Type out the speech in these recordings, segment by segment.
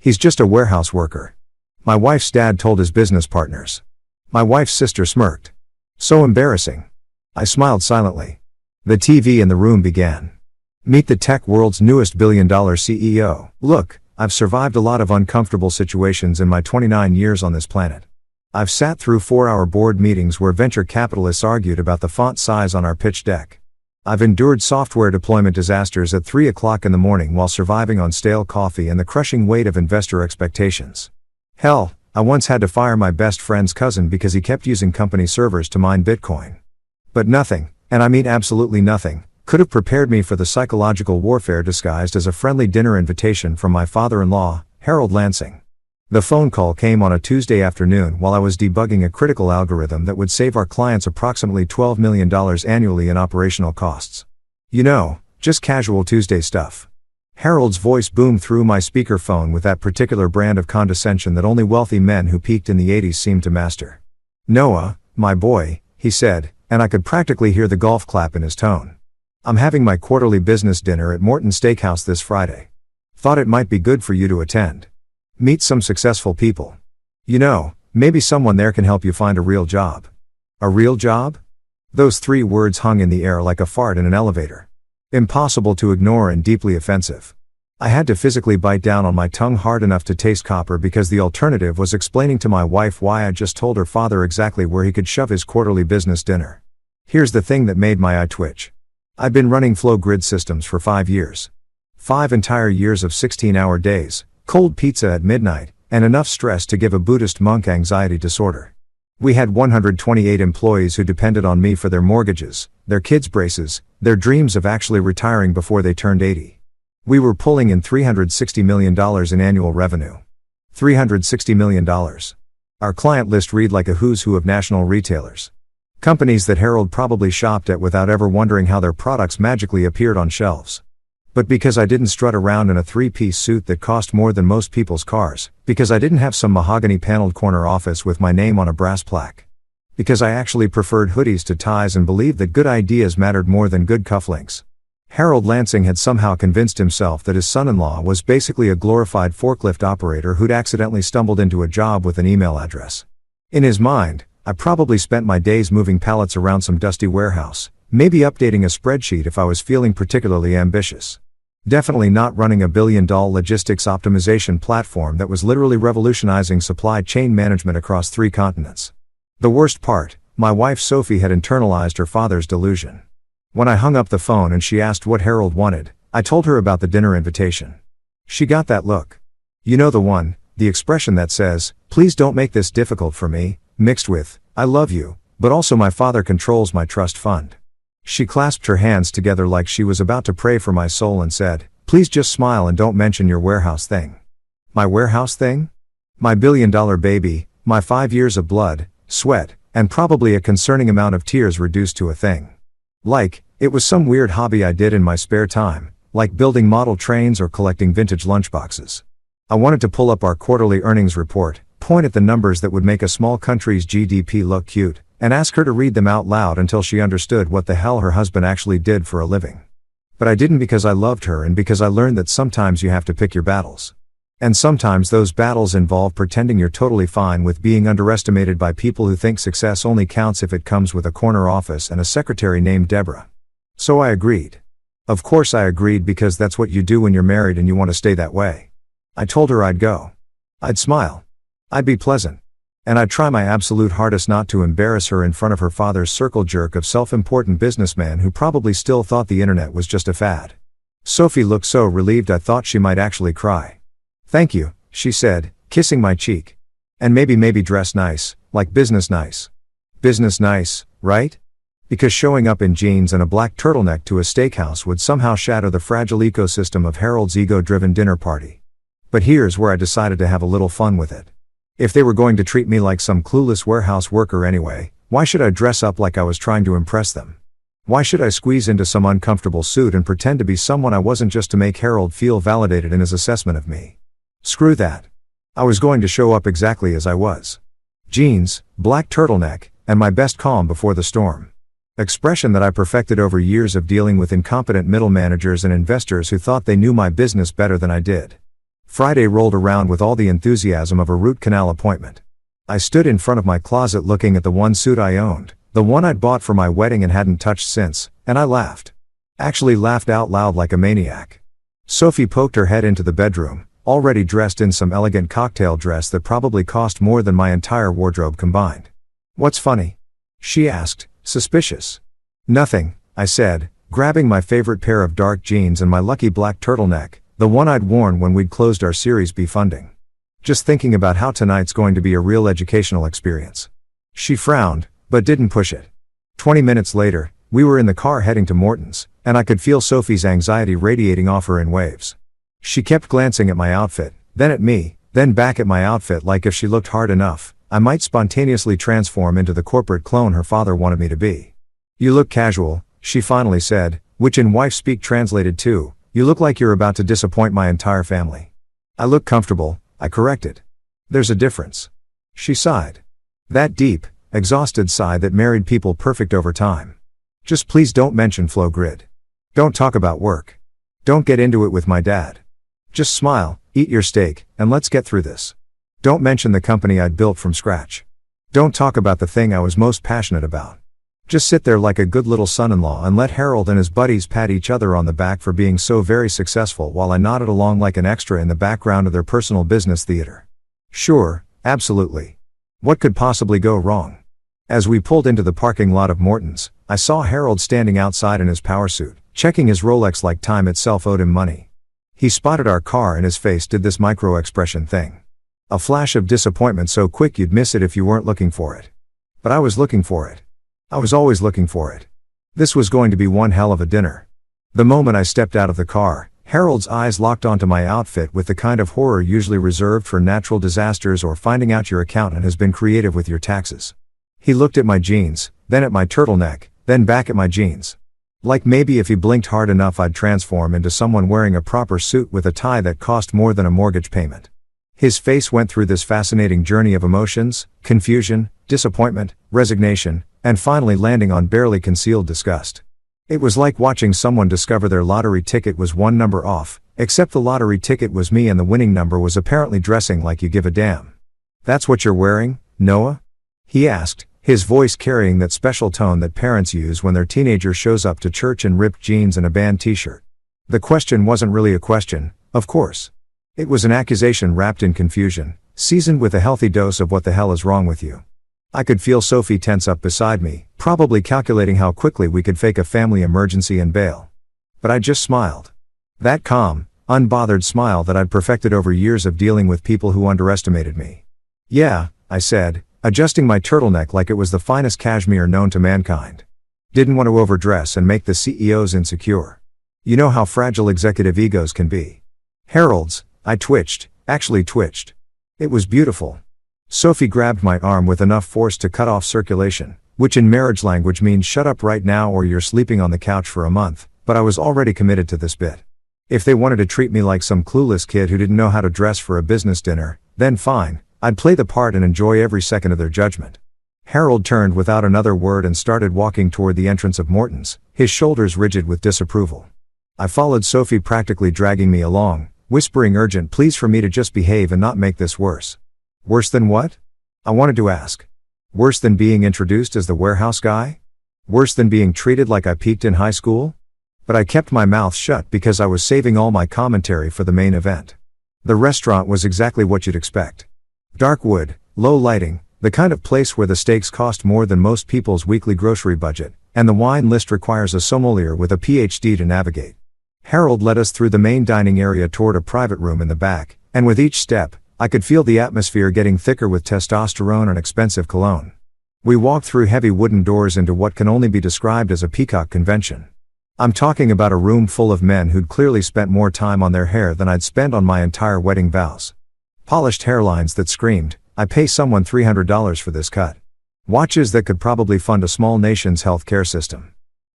He's just a warehouse worker. My wife's dad told his business partners. My wife's sister smirked. So embarrassing. I smiled silently. The TV in the room began. Meet the tech world's newest billion-dollar CEO. Look, I've survived a lot of uncomfortable situations in my 29 years on this planet. I've sat through 4-hour board meetings where venture capitalists argued about the font size on our pitch deck. I've endured software deployment disasters at 3 o'clock in the morning while surviving on stale coffee and the crushing weight of investor expectations. Hell, I once had to fire my best friend's cousin because he kept using company servers to mine Bitcoin. But nothing, and I mean absolutely nothing, could have prepared me for the psychological warfare disguised as a friendly dinner invitation from my father-in-law, Harold Lansing. The phone call came on a Tuesday afternoon while I was debugging a critical algorithm that would save our clients approximately $12 million annually in operational costs. You know, just casual Tuesday stuff. Harold's voice boomed through my speakerphone with that particular brand of condescension that only wealthy men who peaked in the 80s seemed to master. "Noah, my boy," he said, and I could practically hear the golf clap in his tone. "I'm having my quarterly business dinner at Morton Steakhouse this Friday. Thought it might be good for you to attend. Meet some successful people. You know, maybe someone there can help you find a real job." A real job? Those 3 words hung in the air like a fart in an elevator. Impossible to ignore and deeply offensive. I had to physically bite down on my tongue hard enough to taste copper because the alternative was explaining to my wife why I just told her father exactly where he could shove his quarterly business dinner. Here's the thing that made my eye twitch. I'd been running flow grid systems for 5 years. 5 entire years of 16-hour days, cold pizza at midnight, and enough stress to give a Buddhist monk anxiety disorder. We had 128 employees who depended on me for their mortgages, their kids' braces, their dreams of actually retiring before they turned 80. We were pulling in $360 million in annual revenue. $360 million. Our client list read like a who's who of national retailers. Companies that Harold probably shopped at without ever wondering how their products magically appeared on shelves. But because I didn't strut around in a 3-piece suit that cost more than most people's cars, because I didn't have some mahogany paneled corner office with my name on a brass plaque. Because I actually preferred hoodies to ties and believed that good ideas mattered more than good cufflinks. Harold Lansing had somehow convinced himself that his son-in-law was basically a glorified forklift operator who'd accidentally stumbled into a job with an email address. In his mind, I probably spent my days moving pallets around some dusty warehouse, maybe updating a spreadsheet if I was feeling particularly ambitious. Definitely not running a billion-dollar logistics optimization platform that was literally revolutionizing supply chain management across 3 continents. The worst part, my wife Sophie had internalized her father's delusion. When I hung up the phone and she asked what Harold wanted, I told her about the dinner invitation. She got that look. You know the one, the expression that says, "Please don't make this difficult for me," mixed with, "I love you, but also my father controls my trust fund." She clasped her hands together like she was about to pray for my soul and said, "Please just smile and don't mention your warehouse thing." My warehouse thing? My billion-dollar baby, my 5 years of blood, sweat, and probably a concerning amount of tears reduced to a thing. Like, it was some weird hobby I did in my spare time, like building model trains or collecting vintage lunchboxes. I wanted to pull up our quarterly earnings report, point at the numbers that would make a small country's GDP look cute, and ask her to read them out loud until she understood what the hell her husband actually did for a living. But I didn't because I loved her and because I learned that sometimes you have to pick your battles. And sometimes those battles involve pretending you're totally fine with being underestimated by people who think success only counts if it comes with a corner office and a secretary named Deborah. So I agreed. Of course I agreed because that's what you do when you're married and you want to stay that way. I told her I'd go. I'd smile. I'd be pleasant. And I'd try my absolute hardest not to embarrass her in front of her father's circle jerk of self-important businessman who probably still thought the internet was just a fad. Sophie looked so relieved I thought she might actually cry. "Thank you," she said, kissing my cheek. "And maybe dress nice, like business nice." Business nice, right? Because showing up in jeans and a black turtleneck to a steakhouse would somehow shatter the fragile ecosystem of Harold's ego-driven dinner party. But here's where I decided to have a little fun with it. If they were going to treat me like some clueless warehouse worker anyway, why should I dress up like I was trying to impress them? Why should I squeeze into some uncomfortable suit and pretend to be someone I wasn't just to make Harold feel validated in his assessment of me? Screw that. I was going to show up exactly as I was. Jeans, black turtleneck, and my best calm before the storm. Expression that I perfected over years of dealing with incompetent middle managers and investors who thought they knew my business better than I did. Friday rolled around with all the enthusiasm of a root canal appointment. I stood in front of my closet looking at the one suit I owned, the one I'd bought for my wedding and hadn't touched since, and I laughed. Actually laughed out loud like a maniac. Sophie poked her head into the bedroom, already dressed in some elegant cocktail dress that probably cost more than my entire wardrobe combined. "What's funny?" she asked, suspicious. "Nothing," I said, grabbing my favorite pair of dark jeans and my lucky black turtleneck, the one I'd worn when we'd closed our Series B funding. "Just thinking about how tonight's going to be a real educational experience." She frowned, but didn't push it. 20 minutes later, we were in the car heading to Morton's, and I could feel Sophie's anxiety radiating off her in waves. She kept glancing at my outfit, then at me, then back at my outfit like if she looked hard enough, I might spontaneously transform into the corporate clone her father wanted me to be. "You look casual," she finally said, which in wife speak translated to, "You look like you're about to disappoint my entire family." "I look comfortable," I corrected. "There's a difference." She sighed. That deep, exhausted sigh that married people perfect over time. "Just please don't mention Flow Grid. Don't talk about work. Don't get into it with my dad. Just smile, eat your steak, and let's get through this. Don't mention the company I'd built from scratch. Don't talk about the thing I was most passionate about. Just sit there like a good little son-in-law and let Harold and his buddies pat each other on the back for being so very successful while I nodded along like an extra in the background of their personal business theater. Sure, absolutely. What could possibly go wrong?" As we pulled into the parking lot of Morton's, I saw Harold standing outside in his power suit, checking his Rolex like time itself owed him money. He spotted our car and his face did this micro-expression thing. A flash of disappointment so quick you'd miss it if you weren't looking for it. But I was looking for it. I was always looking for it. This was going to be one hell of a dinner. The moment I stepped out of the car, Harold's eyes locked onto my outfit with the kind of horror usually reserved for natural disasters or finding out your accountant has been creative with your taxes. He looked at my jeans, then at my turtleneck, then back at my jeans. Like maybe if he blinked hard enough I'd transform into someone wearing a proper suit with a tie that cost more than a mortgage payment. His face went through this fascinating journey of emotions, confusion, disappointment, resignation, and finally landing on barely concealed disgust. It was like watching someone discover their lottery ticket was one number off, except the lottery ticket was me and the winning number was apparently dressing like you give a damn. "That's what you're wearing, Noah?" he asked, his voice carrying that special tone that parents use when their teenager shows up to church in ripped jeans and a band t-shirt. The question wasn't really a question, of course. It was an accusation wrapped in confusion, seasoned with a healthy dose of what the hell is wrong with you. I could feel Sophie tense up beside me, probably calculating how quickly we could fake a family emergency and bail. But I just smiled. That calm, unbothered smile that I'd perfected over years of dealing with people who underestimated me. "Yeah," I said, adjusting my turtleneck like it was the finest cashmere known to mankind. Didn't want to overdress and make the CEOs insecure. You know how fragile executive egos can be. Harold's, I twitched, actually twitched. It was beautiful. Sophie grabbed my arm with enough force to cut off circulation, which in marriage language means shut up right now or you're sleeping on the couch for a month, but I was already committed to this bit. If they wanted to treat me like some clueless kid who didn't know how to dress for a business dinner, then fine, I'd play the part and enjoy every second of their judgment. Harold turned without another word and started walking toward the entrance of Morton's, his shoulders rigid with disapproval. I followed Sophie, practically dragging me along, whispering urgent pleas for me to just behave and not make this worse. Worse than what? I wanted to ask. Worse than being introduced as the warehouse guy? Worse than being treated like I peaked in high school? But I kept my mouth shut because I was saving all my commentary for the main event. The restaurant was exactly what you'd expect. Dark wood, low lighting, the kind of place where the steaks cost more than most people's weekly grocery budget, and the wine list requires a sommelier with a PhD to navigate. Harold led us through the main dining area toward a private room in the back, and with each step, I could feel the atmosphere getting thicker with testosterone and expensive cologne. We walked through heavy wooden doors into what can only be described as a peacock convention. I'm talking about a room full of men who'd clearly spent more time on their hair than I'd spent on my entire wedding vows. Polished hairlines that screamed, "I pay someone $300 for this cut." Watches that could probably fund a small nation's healthcare system.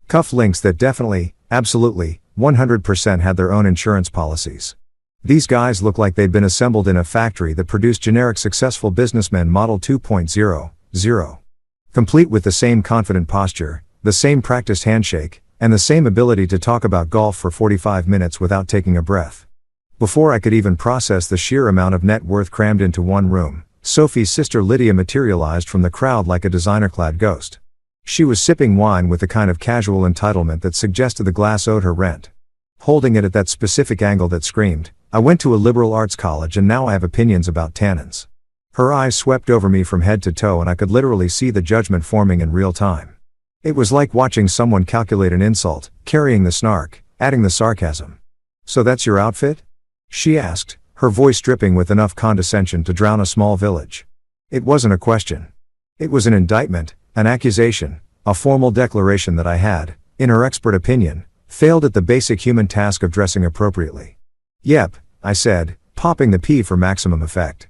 Cuff links that definitely, absolutely, 100% had their own insurance policies. These guys look like they'd been assembled in a factory that produced generic successful businessmen Model 2.0, complete with the same confident posture, the same practiced handshake, and the same ability to talk about golf for 45 minutes without taking a breath. Before I could even process the sheer amount of net worth crammed into one room, Sophie's sister Lydia materialized from the crowd like a designer-clad ghost. She was sipping wine with the kind of casual entitlement that suggested the glass owed her rent. Holding it at that specific angle that screamed, "I went to a liberal arts college and now I have opinions about tannins." Her eyes swept over me from head to toe and I could literally see the judgment forming in real time. It was like watching someone calculate an insult, carrying the snark, adding the sarcasm. "So that's your outfit?" she asked, her voice dripping with enough condescension to drown a small village. It wasn't a question. It was an indictment, an accusation, a formal declaration that I had, in her expert opinion, failed at the basic human task of dressing appropriately. "Yep," I said, popping the P for maximum effect.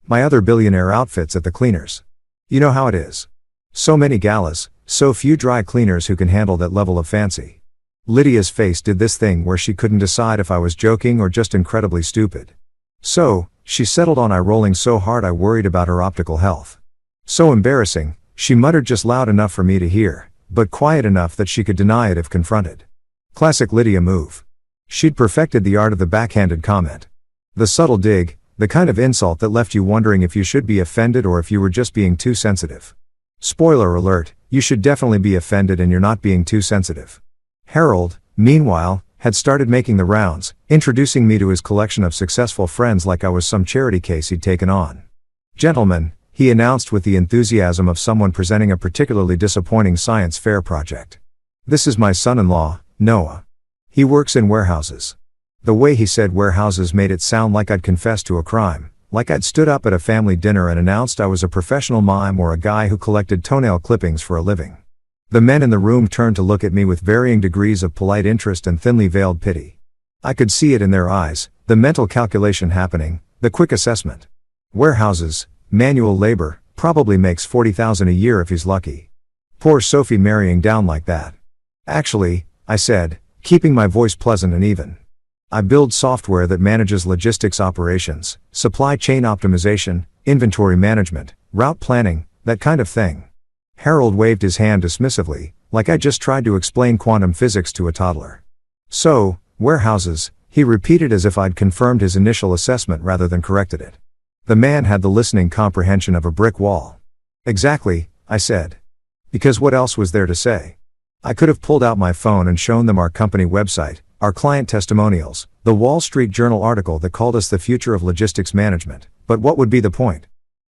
"My other billionaire outfits at the cleaners. You know how it is. So many galas, so few dry cleaners who can handle that level of fancy." Lydia's face did this thing where she couldn't decide if I was joking or just incredibly stupid. "So," she settled on, eye rolling so hard I worried about her optical health. "So embarrassing," she muttered, just loud enough for me to hear, but quiet enough that she could deny it if confronted. Classic Lydia move. She'd perfected the art of the backhanded comment. The subtle dig, the kind of insult that left you wondering if you should be offended or if you were just being too sensitive. Spoiler alert, you should definitely be offended and you're not being too sensitive. Harold, meanwhile, had started making the rounds, introducing me to his collection of successful friends like I was some charity case he'd taken on. "Gentlemen," he announced with the enthusiasm of someone presenting a particularly disappointing science fair project. "This is my son-in-law, Noah. He works in warehouses." The way he said warehouses made it sound like I'd confessed to a crime, like I'd stood up at a family dinner and announced I was a professional mime or a guy who collected toenail clippings for a living. The men in the room turned to look at me with varying degrees of polite interest and thinly veiled pity. I could see it in their eyes, the mental calculation happening, the quick assessment. Warehouses, manual labor, probably makes $40,000 a year if he's lucky. Poor Sophie marrying down like that. "Actually," I said, keeping my voice pleasant and even, "I build software that manages logistics operations, supply chain optimization, inventory management, route planning, that kind of thing." Harold waved his hand dismissively, like I just tried to explain quantum physics to a toddler. "So, warehouses," he repeated as if I'd confirmed his initial assessment rather than corrected it. The man had the listening comprehension of a brick wall. "Exactly," I said. Because what else was there to say? I could have pulled out my phone and shown them our company website, our client testimonials, the Wall Street Journal article that called us the future of logistics management, but what would be the point?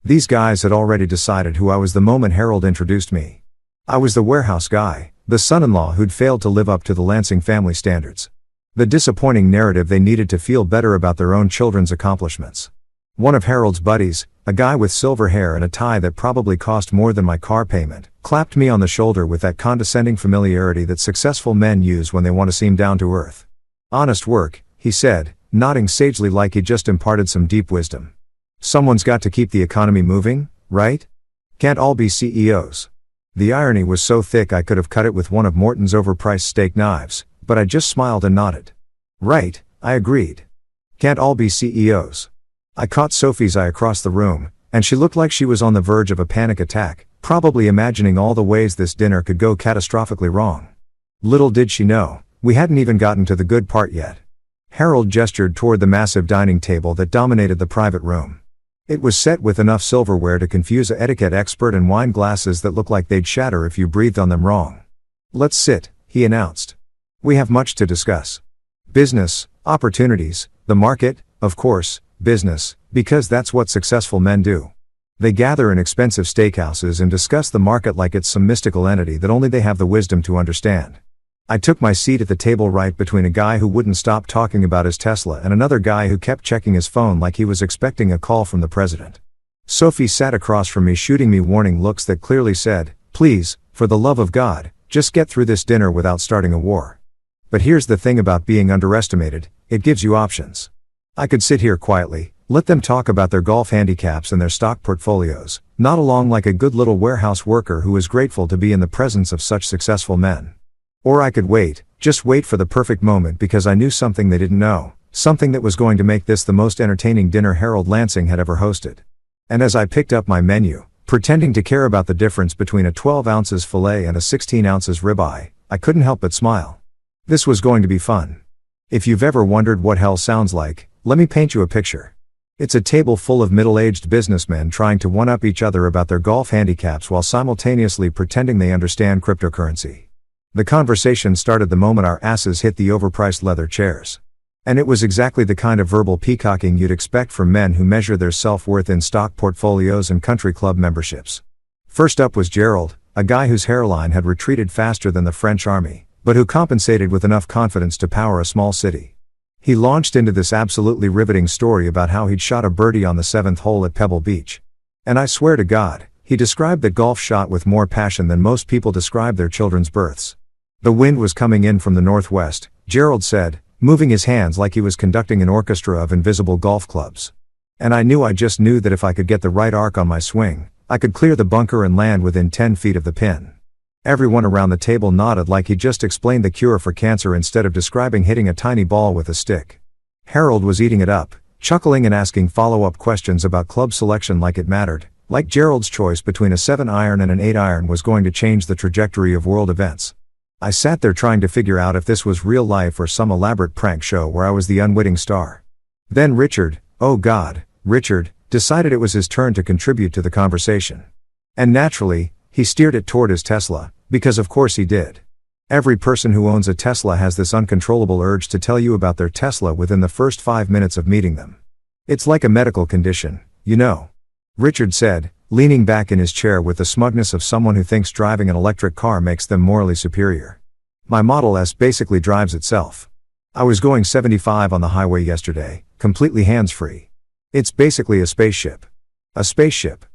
These guys had already decided who I was the moment Harold introduced me. I was the warehouse guy, the son-in-law who'd failed to live up to the Lansing family standards. The disappointing narrative they needed to feel better about their own children's accomplishments. One of Harold's buddies, a guy with silver hair and a tie that probably cost more than my car payment, clapped me on the shoulder with that condescending familiarity that successful men use when they want to seem down to earth. "Honest work," he said, nodding sagely like he'd just imparted some deep wisdom. "Someone's got to keep the economy moving, right? Can't all be CEOs." The irony was so thick I could have cut it with one of Morton's overpriced steak knives, but I just smiled and nodded. "Right," I agreed. "Can't all be CEOs." I caught Sophie's eye across the room, and she looked like she was on the verge of a panic attack, probably imagining all the ways this dinner could go catastrophically wrong. Little did she know, we hadn't even gotten to the good part yet. Harold gestured toward the massive dining table that dominated the private room. It was set with enough silverware to confuse an etiquette expert and wine glasses that looked like they'd shatter if you breathed on them wrong. "Let's sit," he announced. "We have much to discuss. Business, opportunities, the market, of course, business, because that's what successful men do. They gather in expensive steakhouses and discuss the market like it's some mystical entity that only they have the wisdom to understand." I took my seat at the table right between a guy who wouldn't stop talking about his Tesla and another guy who kept checking his phone like he was expecting a call from the president. Sophie sat across from me shooting me warning looks that clearly said, "Please, for the love of God, just get through this dinner without starting a war." But here's the thing about being underestimated, it gives you options. I could sit here quietly, let them talk about their golf handicaps and their stock portfolios, nod along like a good little warehouse worker who was grateful to be in the presence of such successful men. Or I could wait, just wait for the perfect moment because I knew something they didn't know, something that was going to make this the most entertaining dinner Harold Lansing had ever hosted. And as I picked up my menu, pretending to care about the difference between a 12 ounces filet and a 16 ounces ribeye, I couldn't help but smile. This was going to be fun. If you've ever wondered what hell sounds like, Let me paint you a picture. It's a table full of middle-aged businessmen trying to one-up each other about their golf handicaps while simultaneously pretending they understand cryptocurrency. The conversation started the moment our asses hit the overpriced leather chairs. And it was exactly the kind of verbal peacocking you'd expect from men who measure their self-worth in stock portfolios and country club memberships. First up was Gerald, a guy whose hairline had retreated faster than the French army, but who compensated with enough confidence to power a small city. He launched into this absolutely riveting story about how he'd shot a birdie on the 7th hole at Pebble Beach. And I swear to God, he described that golf shot with more passion than most people describe their children's births. The wind was coming in from the northwest, Gerald said, moving his hands like he was conducting an orchestra of invisible golf clubs. And I just knew that if I could get the right arc on my swing, I could clear the bunker and land within 10 feet of the pin. Everyone around the table nodded like he just explained the cure for cancer instead of describing hitting a tiny ball with a stick. Harold was eating it up, chuckling and asking follow-up questions about club selection like it mattered, like Gerald's choice between a 7-iron and an 8-iron was going to change the trajectory of world events. I sat there trying to figure out if this was real life or some elaborate prank show where I was the unwitting star. Then Richard, oh God, Richard, decided it was his turn to contribute to the conversation. And naturally, he steered it toward his Tesla, because of course he did. Every person who owns a Tesla has this uncontrollable urge to tell you about their Tesla within the first 5 minutes of meeting them. It's like a medical condition, you know. Richard said, leaning back in his chair with the smugness of someone who thinks driving an electric car makes them morally superior. My Model S basically drives itself. I was going 75 on the highway yesterday, completely hands-free. It's basically a spaceship. A spaceship.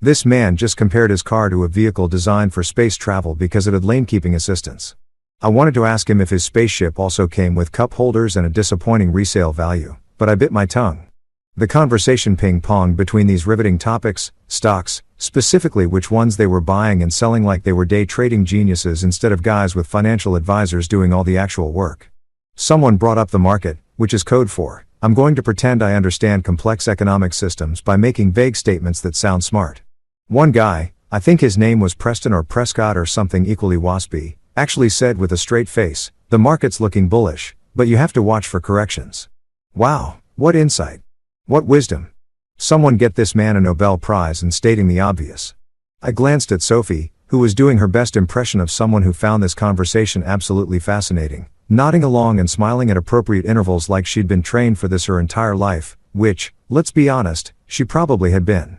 This man just compared his car to a vehicle designed for space travel because it had lane-keeping assistance. I wanted to ask him if his spaceship also came with cup holders and a disappointing resale value, but I bit my tongue. The conversation ping-ponged between these riveting topics, stocks, specifically which ones they were buying and selling like they were day trading geniuses instead of guys with financial advisors doing all the actual work. Someone brought up the market, which is code for, I'm going to pretend I understand complex economic systems by making vague statements that sound smart. One guy, I think his name was Preston or Prescott or something equally waspy, actually said with a straight face, the market's looking bullish, but you have to watch for corrections. Wow, what insight. What wisdom. Someone get this man a Nobel Prize in stating the obvious. I glanced at Sophie, who was doing her best impression of someone who found this conversation absolutely fascinating, nodding along and smiling at appropriate intervals like she'd been trained for this her entire life, which, let's be honest, she probably had been.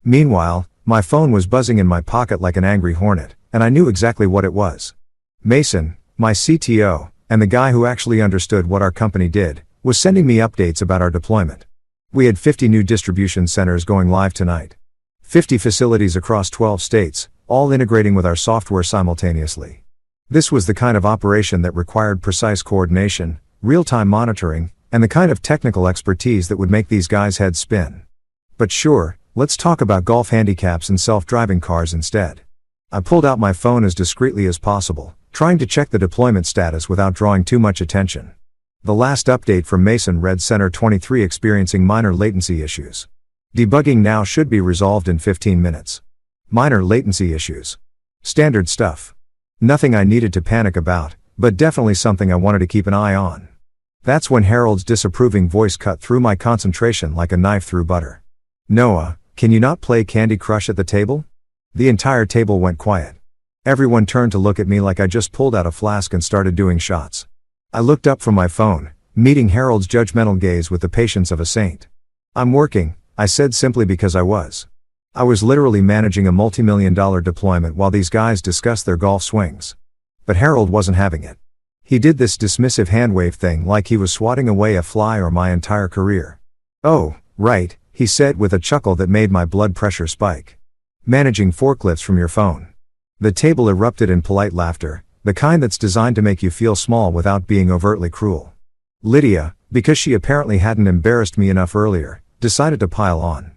Meanwhile, my phone was buzzing in my pocket like an angry hornet, and I knew exactly what it was. Mason, my CTO, and the guy who actually understood what our company did, was sending me updates about our deployment. We had 50 new distribution centers going live tonight. 50 facilities across 12 states, all integrating with our software simultaneously. This was the kind of operation that required precise coordination, real-time monitoring, and the kind of technical expertise that would make these guys' heads spin. But sure, let's talk about golf handicaps and self-driving cars instead. I pulled out my phone as discreetly as possible, trying to check the deployment status without drawing too much attention. The last update from Mason read Center 23 experiencing minor latency issues. Debugging now should be resolved in 15 minutes. Minor latency issues. Standard stuff. Nothing I needed to panic about, but definitely something I wanted to keep an eye on. That's when Harold's disapproving voice cut through my concentration like a knife through butter. Noah, can you not play Candy Crush at the table? The entire table went quiet. Everyone turned to look at me like I just pulled out a flask and started doing shots. I looked up from my phone, meeting Harold's judgmental gaze with the patience of a saint. I'm working, I said simply because I was. I was literally managing a multi-million-dollar deployment while these guys discussed their golf swings. But Harold wasn't having it. He did this dismissive handwave thing like he was swatting away a fly or my entire career. Oh, right, he said with a chuckle that made my blood pressure spike. Managing forklifts from your phone. The table erupted in polite laughter, the kind that's designed to make you feel small without being overtly cruel. Lydia, because she apparently hadn't embarrassed me enough earlier, decided to pile on.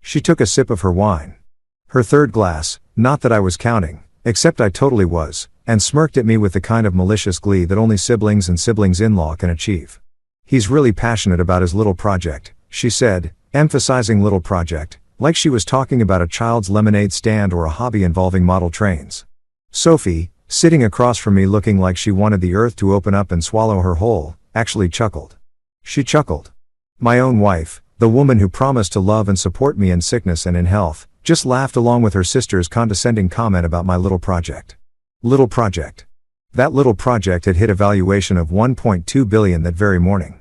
She took a sip of her wine. Her third glass, not that I was counting, except I totally was, and smirked at me with the kind of malicious glee that only siblings and siblings-in-law can achieve. He's really passionate about his little project, she said, emphasizing little project, like she was talking about a child's lemonade stand or a hobby involving model trains. Sophie, sitting across from me looking like she wanted the earth to open up and swallow her whole, actually chuckled. She chuckled. My own wife, the woman who promised to love and support me in sickness and in health, just laughed along with her sister's condescending comment about my little project. Little project. That little project had hit a valuation of $1.2 billion that very morning.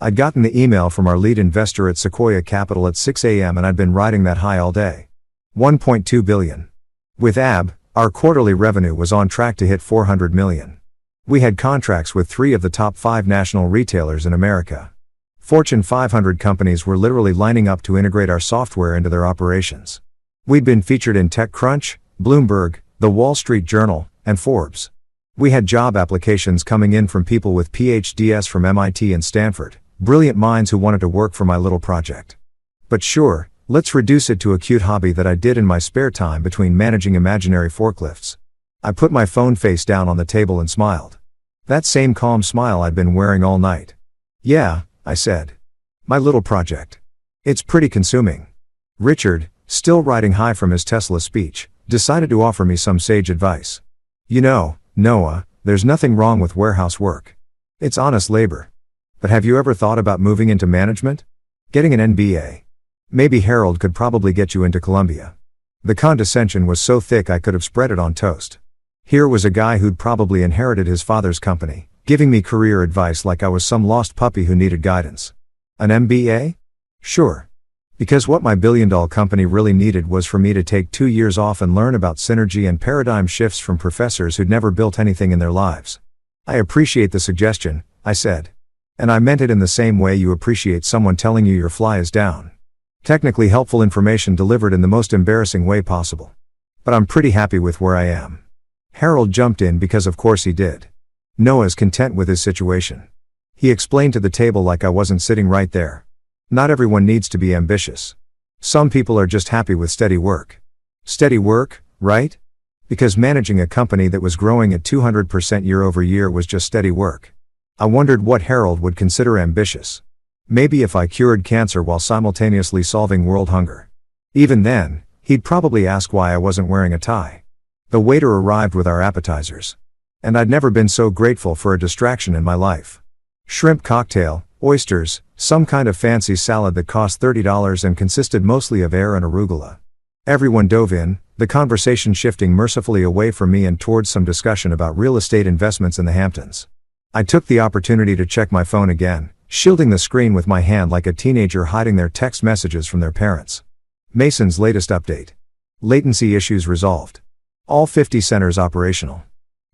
I'd gotten the email from our lead investor at Sequoia Capital at 6 a.m. and I'd been riding that high all day. $1.2 billion. With AB, our quarterly revenue was on track to hit $400 million. We had contracts with 3 of the top 5 national retailers in America. Fortune 500 companies were literally lining up to integrate our software into their operations. We'd been featured in TechCrunch, Bloomberg, The Wall Street Journal, and Forbes. We had job applications coming in from people with PhDs from MIT and Stanford, brilliant minds who wanted to work for my little project. But sure, let's reduce it to a cute hobby that I did in my spare time between managing imaginary forklifts. I put my phone face down on the table and smiled. That same calm smile I'd been wearing all night. Yeah, I said. My little project. It's pretty consuming. Richard, still riding high from his Tesla speech, decided to offer me some sage advice. You know, Noah, there's nothing wrong with warehouse work. It's honest labor. But have you ever thought about moving into management? Getting an MBA? Maybe Harold could probably get you into Columbia. The condescension was so thick I could have spread it on toast. Here was a guy who'd probably inherited his father's company, giving me career advice like I was some lost puppy who needed guidance. An MBA? Sure. Because what my billion-dollar company really needed was for me to take 2 years off and learn about synergy and paradigm shifts from professors who'd never built anything in their lives. I appreciate the suggestion, I said. And I meant it in the same way you appreciate someone telling you your fly is down. Technically helpful information delivered in the most embarrassing way possible. But I'm pretty happy with where I am. Harold jumped in because of course he did. Noah's content with his situation. He explained to the table like I wasn't sitting right there. Not everyone needs to be ambitious. Some people are just happy with steady work. Steady work, right? Because managing a company that was growing at 200% year over year was just steady work. I wondered what Harold would consider ambitious. Maybe if I cured cancer while simultaneously solving world hunger. Even then, he'd probably ask why I wasn't wearing a tie. The waiter arrived with our appetizers. And I'd never been so grateful for a distraction in my life. Shrimp cocktail, oysters, some kind of fancy salad that cost $30 and consisted mostly of air and arugula. Everyone dove in, the conversation shifting mercifully away from me and towards some discussion about real estate investments in the Hamptons. I took the opportunity to check my phone again, shielding the screen with my hand like a teenager hiding their text messages from their parents. Mason's latest update. Latency issues resolved. All 50 centers operational.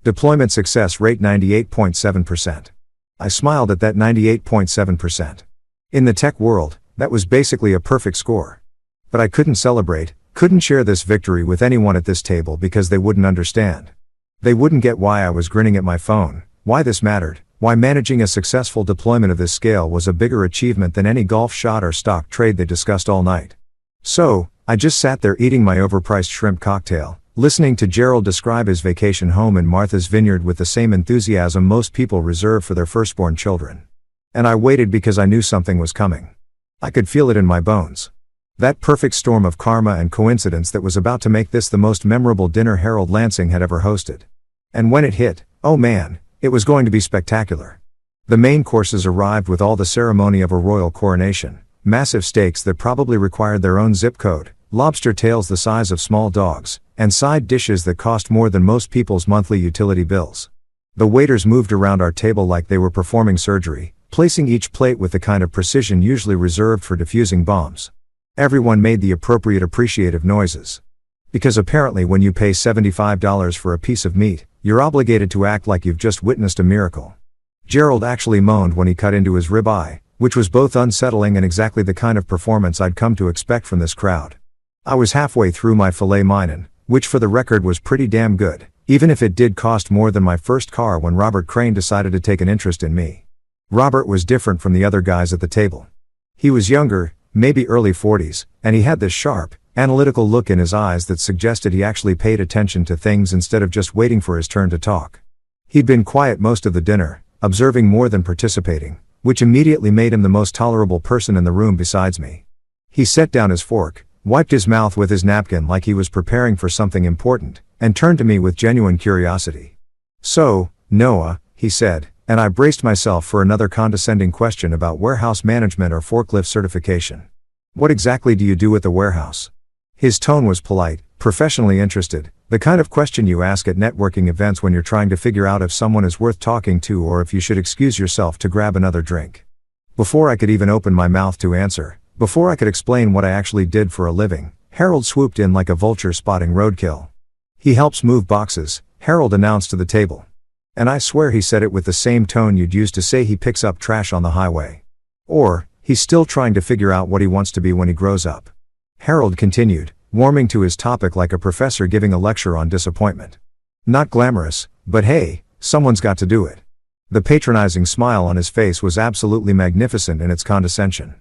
Deployment success rate 98.7%. I smiled at that 98.7%. In the tech world, that was basically a perfect score. But I couldn't celebrate, couldn't share this victory with anyone at this table because they wouldn't understand. They wouldn't get why I was grinning at my phone, why this mattered, why managing a successful deployment of this scale was a bigger achievement than any golf shot or stock trade they discussed all night. So, I just sat there eating my overpriced shrimp cocktail, listening to Gerald describe his vacation home in Martha's Vineyard with the same enthusiasm most people reserve for their firstborn children. And I waited because I knew something was coming. I could feel it in my bones. That perfect storm of karma and coincidence that was about to make this the most memorable dinner Harold Lansing had ever hosted. And when it hit, oh man, it was going to be spectacular. The main courses arrived with all the ceremony of a royal coronation, massive steaks that probably required their own zip code, lobster tails the size of small dogs, and side dishes that cost more than most people's monthly utility bills. The waiters moved around our table like they were performing surgery, placing each plate with the kind of precision usually reserved for defusing bombs. Everyone made the appropriate appreciative noises. Because apparently when you pay $75 for a piece of meat, you're obligated to act like you've just witnessed a miracle. Gerald actually moaned when he cut into his ribeye, which was both unsettling and exactly the kind of performance I'd come to expect from this crowd. I was halfway through my filet mignon, which for the record was pretty damn good, even if it did cost more than my first car when Robert Crane decided to take an interest in me. Robert was different from the other guys at the table. He was younger, maybe early 40s, and he had this sharp, analytical look in his eyes that suggested he actually paid attention to things instead of just waiting for his turn to talk. He'd been quiet most of the dinner, observing more than participating, which immediately made him the most tolerable person in the room besides me. He set down his fork, wiped his mouth with his napkin like he was preparing for something important, and turned to me with genuine curiosity. "So, Noah," he said, and I braced myself for another condescending question about warehouse management or forklift certification. What exactly do you do at the warehouse? His tone was polite, professionally interested, the kind of question you ask at networking events when you're trying to figure out if someone is worth talking to or if you should excuse yourself to grab another drink. Before I could even open my mouth to answer, before I could explain what I actually did for a living, Harold swooped in like a vulture spotting roadkill. He helps move boxes, Harold announced to the table. And I swear he said it with the same tone you'd use to say he picks up trash on the highway. Or, he's still trying to figure out what he wants to be when he grows up. Harold continued, warming to his topic like a professor giving a lecture on disappointment. Not glamorous, but hey, someone's got to do it. The patronizing smile on his face was absolutely magnificent in its condescension.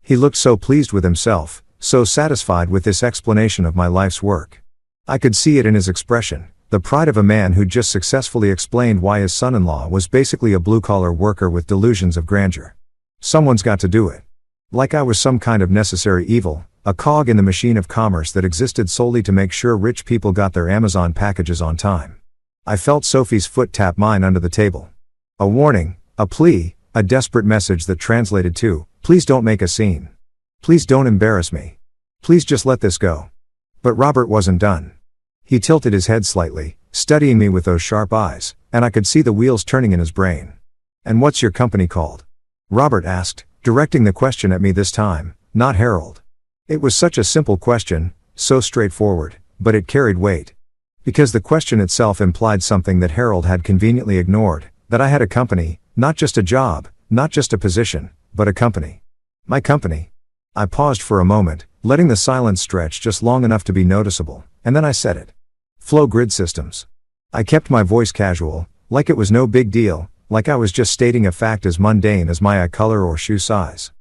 He looked so pleased with himself, so satisfied with this explanation of my life's work. I could see it in his expression, the pride of a man who'd just successfully explained why his son-in-law was basically a blue-collar worker with delusions of grandeur. Someone's got to do it. Like I was some kind of necessary evil, a cog in the machine of commerce that existed solely to make sure rich people got their Amazon packages on time. I felt Sophie's foot tap mine under the table. A warning, a plea, a desperate message that translated to, please don't make a scene. Please don't embarrass me. Please just let this go. But Robert wasn't done. He tilted his head slightly, studying me with those sharp eyes, and I could see the wheels turning in his brain. And what's your company called? Robert asked, directing the question at me this time, not Harold. It was such a simple question, so straightforward, but it carried weight. Because the question itself implied something that Harold had conveniently ignored, that I had a company, not just a job, not just a position, but a company. My company. I paused for a moment, letting the silence stretch just long enough to be noticeable, and then I said it. Flow Grid Systems. I kept my voice casual, like it was no big deal, like I was just stating a fact as mundane as my eye color or shoe size.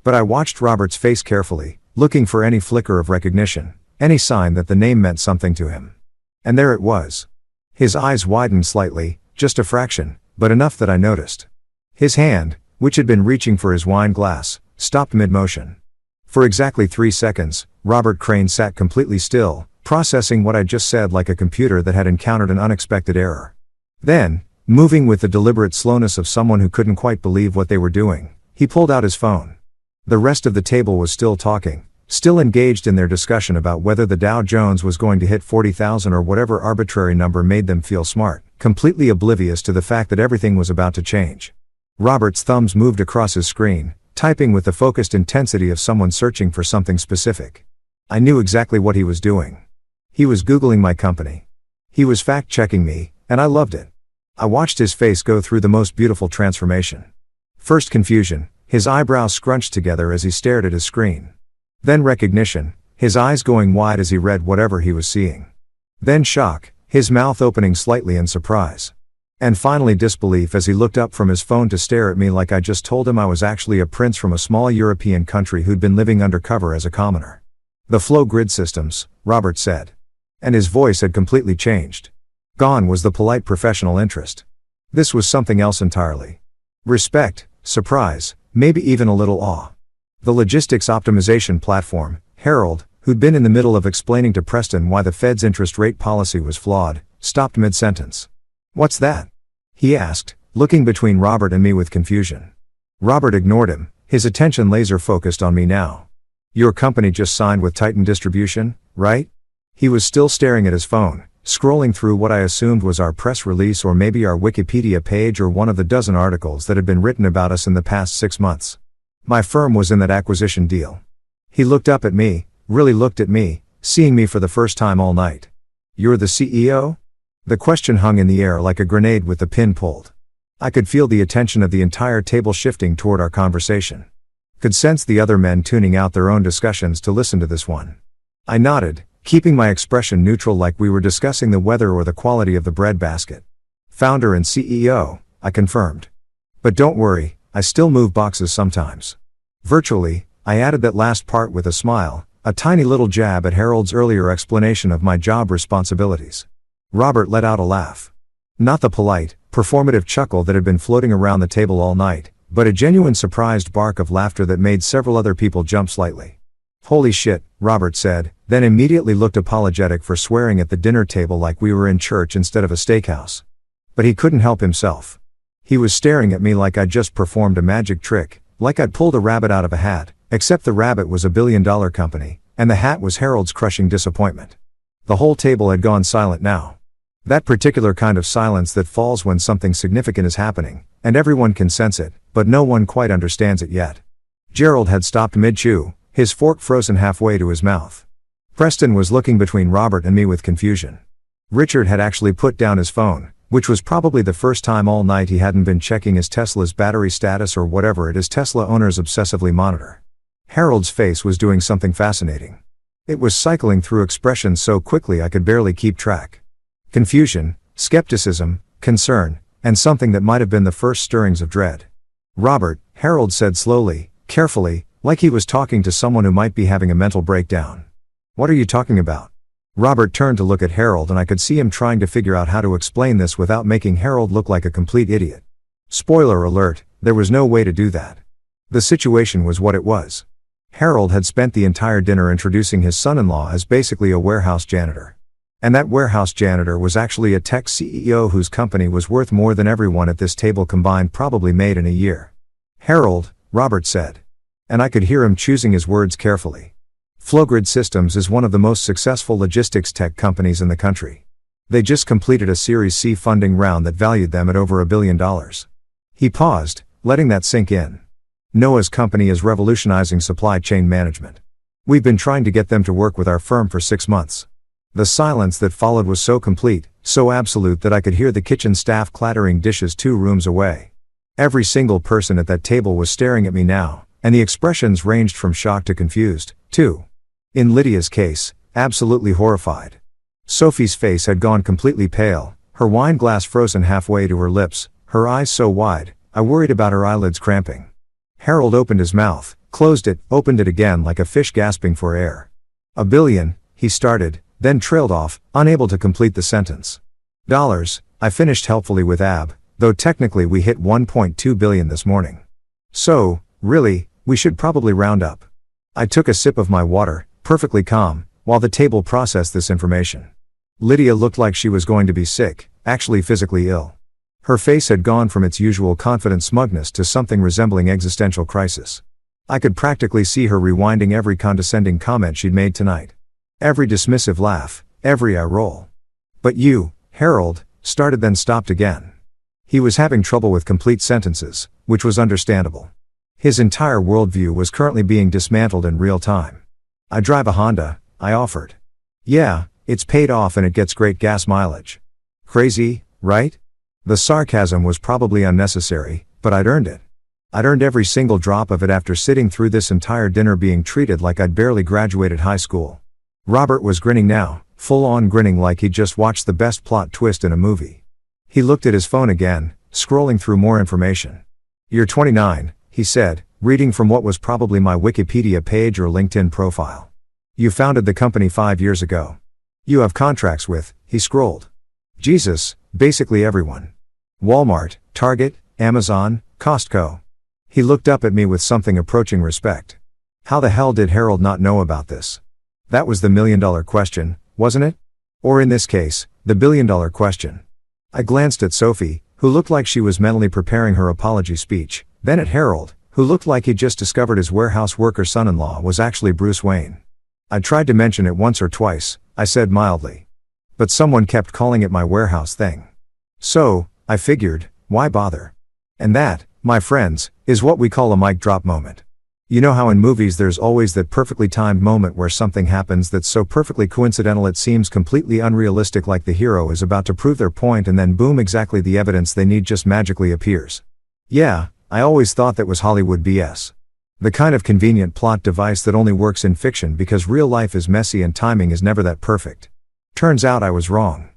But I watched Robert's face carefully, looking for any flicker of recognition, any sign that the name meant something to him. And there it was. His eyes widened slightly, just a fraction, but enough that I noticed. His hand, which had been reaching for his wine glass, stopped mid-motion. For exactly 3 seconds, Robert Crane sat completely still, processing what I'd just said like a computer that had encountered an unexpected error. Then, moving with the deliberate slowness of someone who couldn't quite believe what they were doing, he pulled out his phone. The rest of the table was still talking, still engaged in their discussion about whether the Dow Jones was going to hit 40,000 or whatever arbitrary number made them feel smart, completely oblivious to the fact that everything was about to change. Robert's thumbs moved across his screen, typing with the focused intensity of someone searching for something specific. I knew exactly what he was doing. He was Googling my company. He was fact-checking me, and I loved it. I watched his face go through the most beautiful transformation. First confusion, his eyebrows scrunched together as he stared at his screen. Then recognition, his eyes going wide as he read whatever he was seeing. Then shock, his mouth opening slightly in surprise. And finally disbelief as he looked up from his phone to stare at me like I just told him I was actually a prince from a small European country who'd been living undercover as a commoner. The Flow Grid Systems, Robert said. And his voice had completely changed. Gone was the polite professional interest. This was something else entirely. Respect, surprise, maybe even a little awe. The logistics optimization platform, Harold, who'd been in the middle of explaining to Preston why the Fed's interest rate policy was flawed, stopped mid-sentence. What's that? He asked, looking between Robert and me with confusion. Robert ignored him, his attention laser-focused on me now. Your company just signed with Titan Distribution, right? He was still staring at his phone, scrolling through what I assumed was our press release or maybe our Wikipedia page or one of the dozen articles that had been written about us in the past 6 months. My firm was in that acquisition deal. He looked up at me, really looked at me, seeing me for the first time all night. You're the CEO? The question hung in the air like a grenade with the pin pulled. I could feel the attention of the entire table shifting toward our conversation. Could sense the other men tuning out their own discussions to listen to this one. I nodded, keeping my expression neutral like we were discussing the weather or the quality of the bread basket. Founder and CEO, I confirmed. But don't worry, I still move boxes sometimes. Virtually, I added that last part with a smile, a tiny little jab at Harold's earlier explanation of my job responsibilities. Robert let out a laugh. Not the polite, performative chuckle that had been floating around the table all night, but a genuine surprised bark of laughter that made several other people jump slightly. Holy shit, Robert said, then immediately looked apologetic for swearing at the dinner table like we were in church instead of a steakhouse. But he couldn't help himself. He was staring at me like I'd just performed a magic trick, like I'd pulled a rabbit out of a hat, except the rabbit was a billion-dollar company, and the hat was Harold's crushing disappointment. The whole table had gone silent now. That particular kind of silence that falls when something significant is happening, and everyone can sense it, but no one quite understands it yet. Gerald had stopped mid-chew, his fork frozen halfway to his mouth. Preston was looking between Robert and me with confusion. Richard had actually put down his phone, which was probably the first time all night he hadn't been checking his Tesla's battery status or whatever it is Tesla owners obsessively monitor. Harold's face was doing something fascinating. It was cycling through expressions so quickly I could barely keep track. Confusion, skepticism, concern, and something that might have been the first stirrings of dread. "Robert," Harold said slowly, carefully, like he was talking to someone who might be having a mental breakdown. "What are you talking about?" Robert turned to look at Harold and I could see him trying to figure out how to explain this without making Harold look like a complete idiot. Spoiler alert, there was no way to do that. The situation was what it was. Harold had spent the entire dinner introducing his son-in-law as basically a warehouse janitor. And that warehouse janitor was actually a tech CEO whose company was worth more than everyone at this table combined probably made in a year. "Harold," Robert said. And I could hear him choosing his words carefully. Flowgrid Systems is one of the most successful logistics tech companies in the country. They just completed a Series C funding round that valued them at over $1 billion. He paused, letting that sink in. Noah's company is revolutionizing supply chain management. We've been trying to get them to work with our firm for 6 months. The silence that followed was so complete, so absolute that I could hear the kitchen staff clattering dishes 2 rooms away. Every single person at that table was staring at me now, and the expressions ranged from shocked to confused, too. In Lydia's case, absolutely horrified. Sophie's face had gone completely pale, her wine glass frozen halfway to her lips, her eyes so wide, I worried about her eyelids cramping. Harold opened his mouth, closed it, opened it again like a fish gasping for air. "$1 billion, he started, then trailed off, unable to complete the sentence. "Dollars, I finished helpfully with Ab, though technically we hit $1.2 billion this morning. So, really, we should probably round up." I took a sip of my water, perfectly calm, while the table processed this information. Lydia looked like she was going to be sick, actually physically ill. Her face had gone from its usual confident smugness to something resembling existential crisis. I could practically see her rewinding every condescending comment she'd made tonight. Every dismissive laugh, every eye roll. "But you, Harold," started then stopped again. He was having trouble with complete sentences, which was understandable. His entire worldview was currently being dismantled in real time. "I drive a Honda," I offered. "Yeah, it's paid off and it gets great gas mileage." "Crazy, right?" The sarcasm was probably unnecessary, but I'd earned it. I'd earned every single drop of it after sitting through this entire dinner being treated like I'd barely graduated high school. Robert was grinning now, full-on grinning like he'd just watched the best plot twist in a movie. He looked at his phone again, scrolling through more information. "You're 29, he said, reading from what was probably my Wikipedia page or LinkedIn profile. "You founded the company 5 years ago. You have contracts with," he scrolled. "Jesus, basically everyone. Walmart, Target, Amazon, Costco." He looked up at me with something approaching respect. How the hell did Harold not know about this? That was the million-dollar question, wasn't it? Or in this case, the billion-dollar question. I glanced at Sophie, who looked like she was mentally preparing her apology speech, then at Harold, who looked like he'd just discovered his warehouse worker son-in-law was actually Bruce Wayne. I tried to mention it once or twice, I said mildly. But someone kept calling it my warehouse thing. So, I figured, why bother? And that, my friends, is what we call a mic drop moment. You know how in movies there's always that perfectly timed moment where something happens that's so perfectly coincidental it seems completely unrealistic, like the hero is about to prove their point and then boom, exactly the evidence they need just magically appears. Yeah, I always thought that was Hollywood BS. The kind of convenient plot device that only works in fiction because real life is messy and timing is never that perfect. Turns out I was wrong.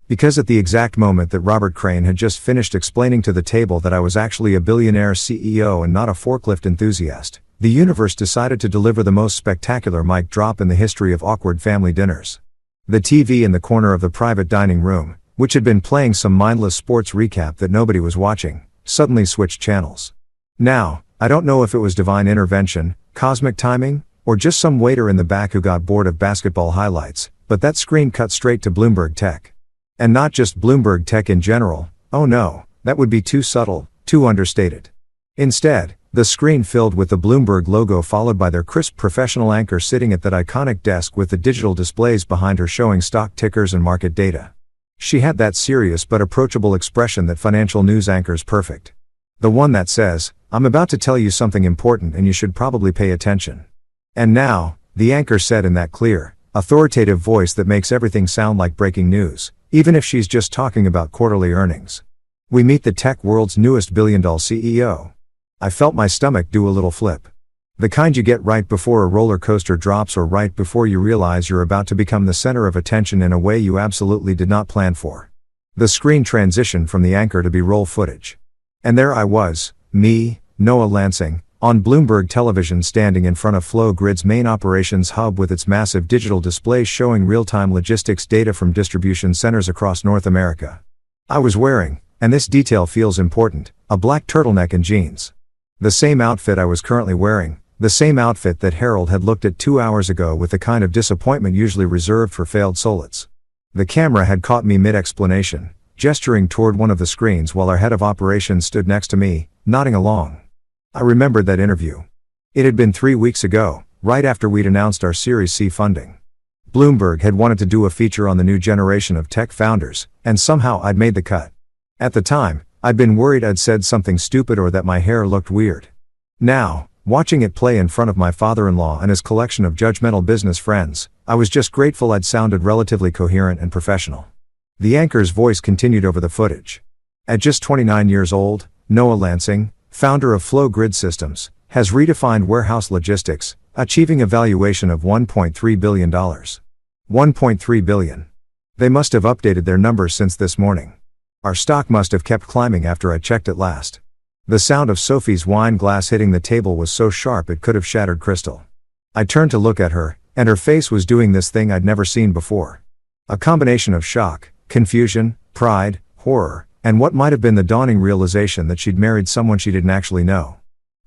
Because at the exact moment that Robert Crane had just finished explaining to the table that I was actually a billionaire CEO and not a forklift enthusiast, the universe decided to deliver the most spectacular mic drop in the history of awkward family dinners. The TV in the corner of the private dining room, which had been playing some mindless sports recap that nobody was watching, suddenly switched channels. Now, I don't know if it was divine intervention, cosmic timing, or just some waiter in the back who got bored of basketball highlights, but that screen cut straight to Bloomberg Tech. And not just Bloomberg Tech in general, oh no, That would be too subtle, too understated. Instead, the screen filled with the Bloomberg logo followed by their crisp professional anchor sitting at that iconic desk with the digital displays behind her showing stock tickers and market data. She had that serious but approachable expression that financial news anchors perfect. The one that says, "I'm about to tell you something important and you should probably pay attention." "And now," the anchor said in that clear, authoritative voice that makes everything sound like breaking news, even if she's just talking about quarterly earnings. "We meet the tech world's newest billion-dollar CEO." I felt my stomach do a little flip. The kind you get right before a roller coaster drops or right before you realize you're about to become the center of attention in a way you absolutely did not plan for. The screen transitioned from the anchor to B-roll footage. And there I was, me, Noah Lansing, on Bloomberg television standing in front of FlowGrid's main operations hub with its massive digital displays showing real-time logistics data from distribution centers across North America. I was wearing, and this detail feels important, a black turtleneck and jeans. The same outfit I was currently wearing, the same outfit that Harold had looked at 2 hours ago with the kind of disappointment usually reserved for failed solids. The camera had caught me mid-explanation, gesturing toward one of the screens while our head of operations stood next to me, nodding along. I remembered that interview. It had been 3 weeks ago, right after we'd announced our Series C funding. Bloomberg had wanted to do a feature on the new generation of tech founders, and somehow I'd made the cut. At the time, I'd been worried I'd said something stupid or that my hair looked weird. Now, watching it play in front of my father-in-law and his collection of judgmental business friends, I was just grateful I'd sounded relatively coherent and professional. The anchor's voice continued over the footage. At just 29 years old, Noah Lansing, founder of FlowGrid Systems, has redefined warehouse logistics, achieving a valuation of $1.3 billion. $1.3 billion. They must have updated their numbers since this morning. Our stock must have kept climbing after I checked it last. The sound of Sophie's wine glass hitting the table was so sharp it could have shattered crystal. I turned to look at her, and her face was doing this thing I'd never seen before. A combination of shock, confusion, pride, horror, and what might have been the dawning realization that she'd married someone she didn't actually know.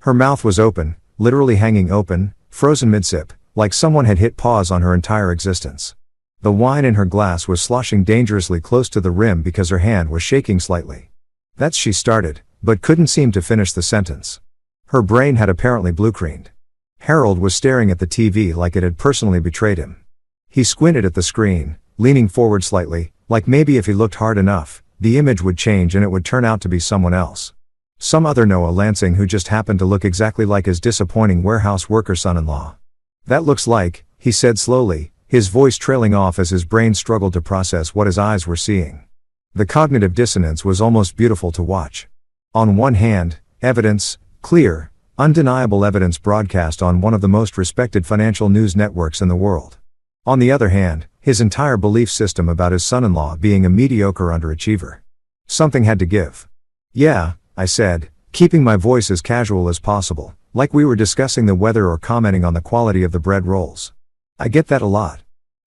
Her mouth was open, literally hanging open, frozen mid-sip, like someone had hit pause on her entire existence. The wine in her glass was sloshing dangerously close to the rim because her hand was shaking slightly. That's she started, but couldn't seem to finish the sentence. Her brain had apparently blue-screened. Harold was staring at the TV like it had personally betrayed him. He squinted at the screen, leaning forward slightly, like maybe if he looked hard enough, the image would change and it would turn out to be someone else. Some other Noah Lansing who just happened to look exactly like his disappointing warehouse worker son-in-law. "That looks like," he said slowly, his voice trailing off as his brain struggled to process what his eyes were seeing. The cognitive dissonance was almost beautiful to watch. On one hand, evidence, clear, undeniable evidence broadcast on one of the most respected financial news networks in the world. On the other hand, his entire belief system about his son-in-law being a mediocre underachiever. Something had to give. "Yeah," I said, keeping my voice as casual as possible, like we were discussing the weather or commenting on the quality of the bread rolls. "I get that a lot.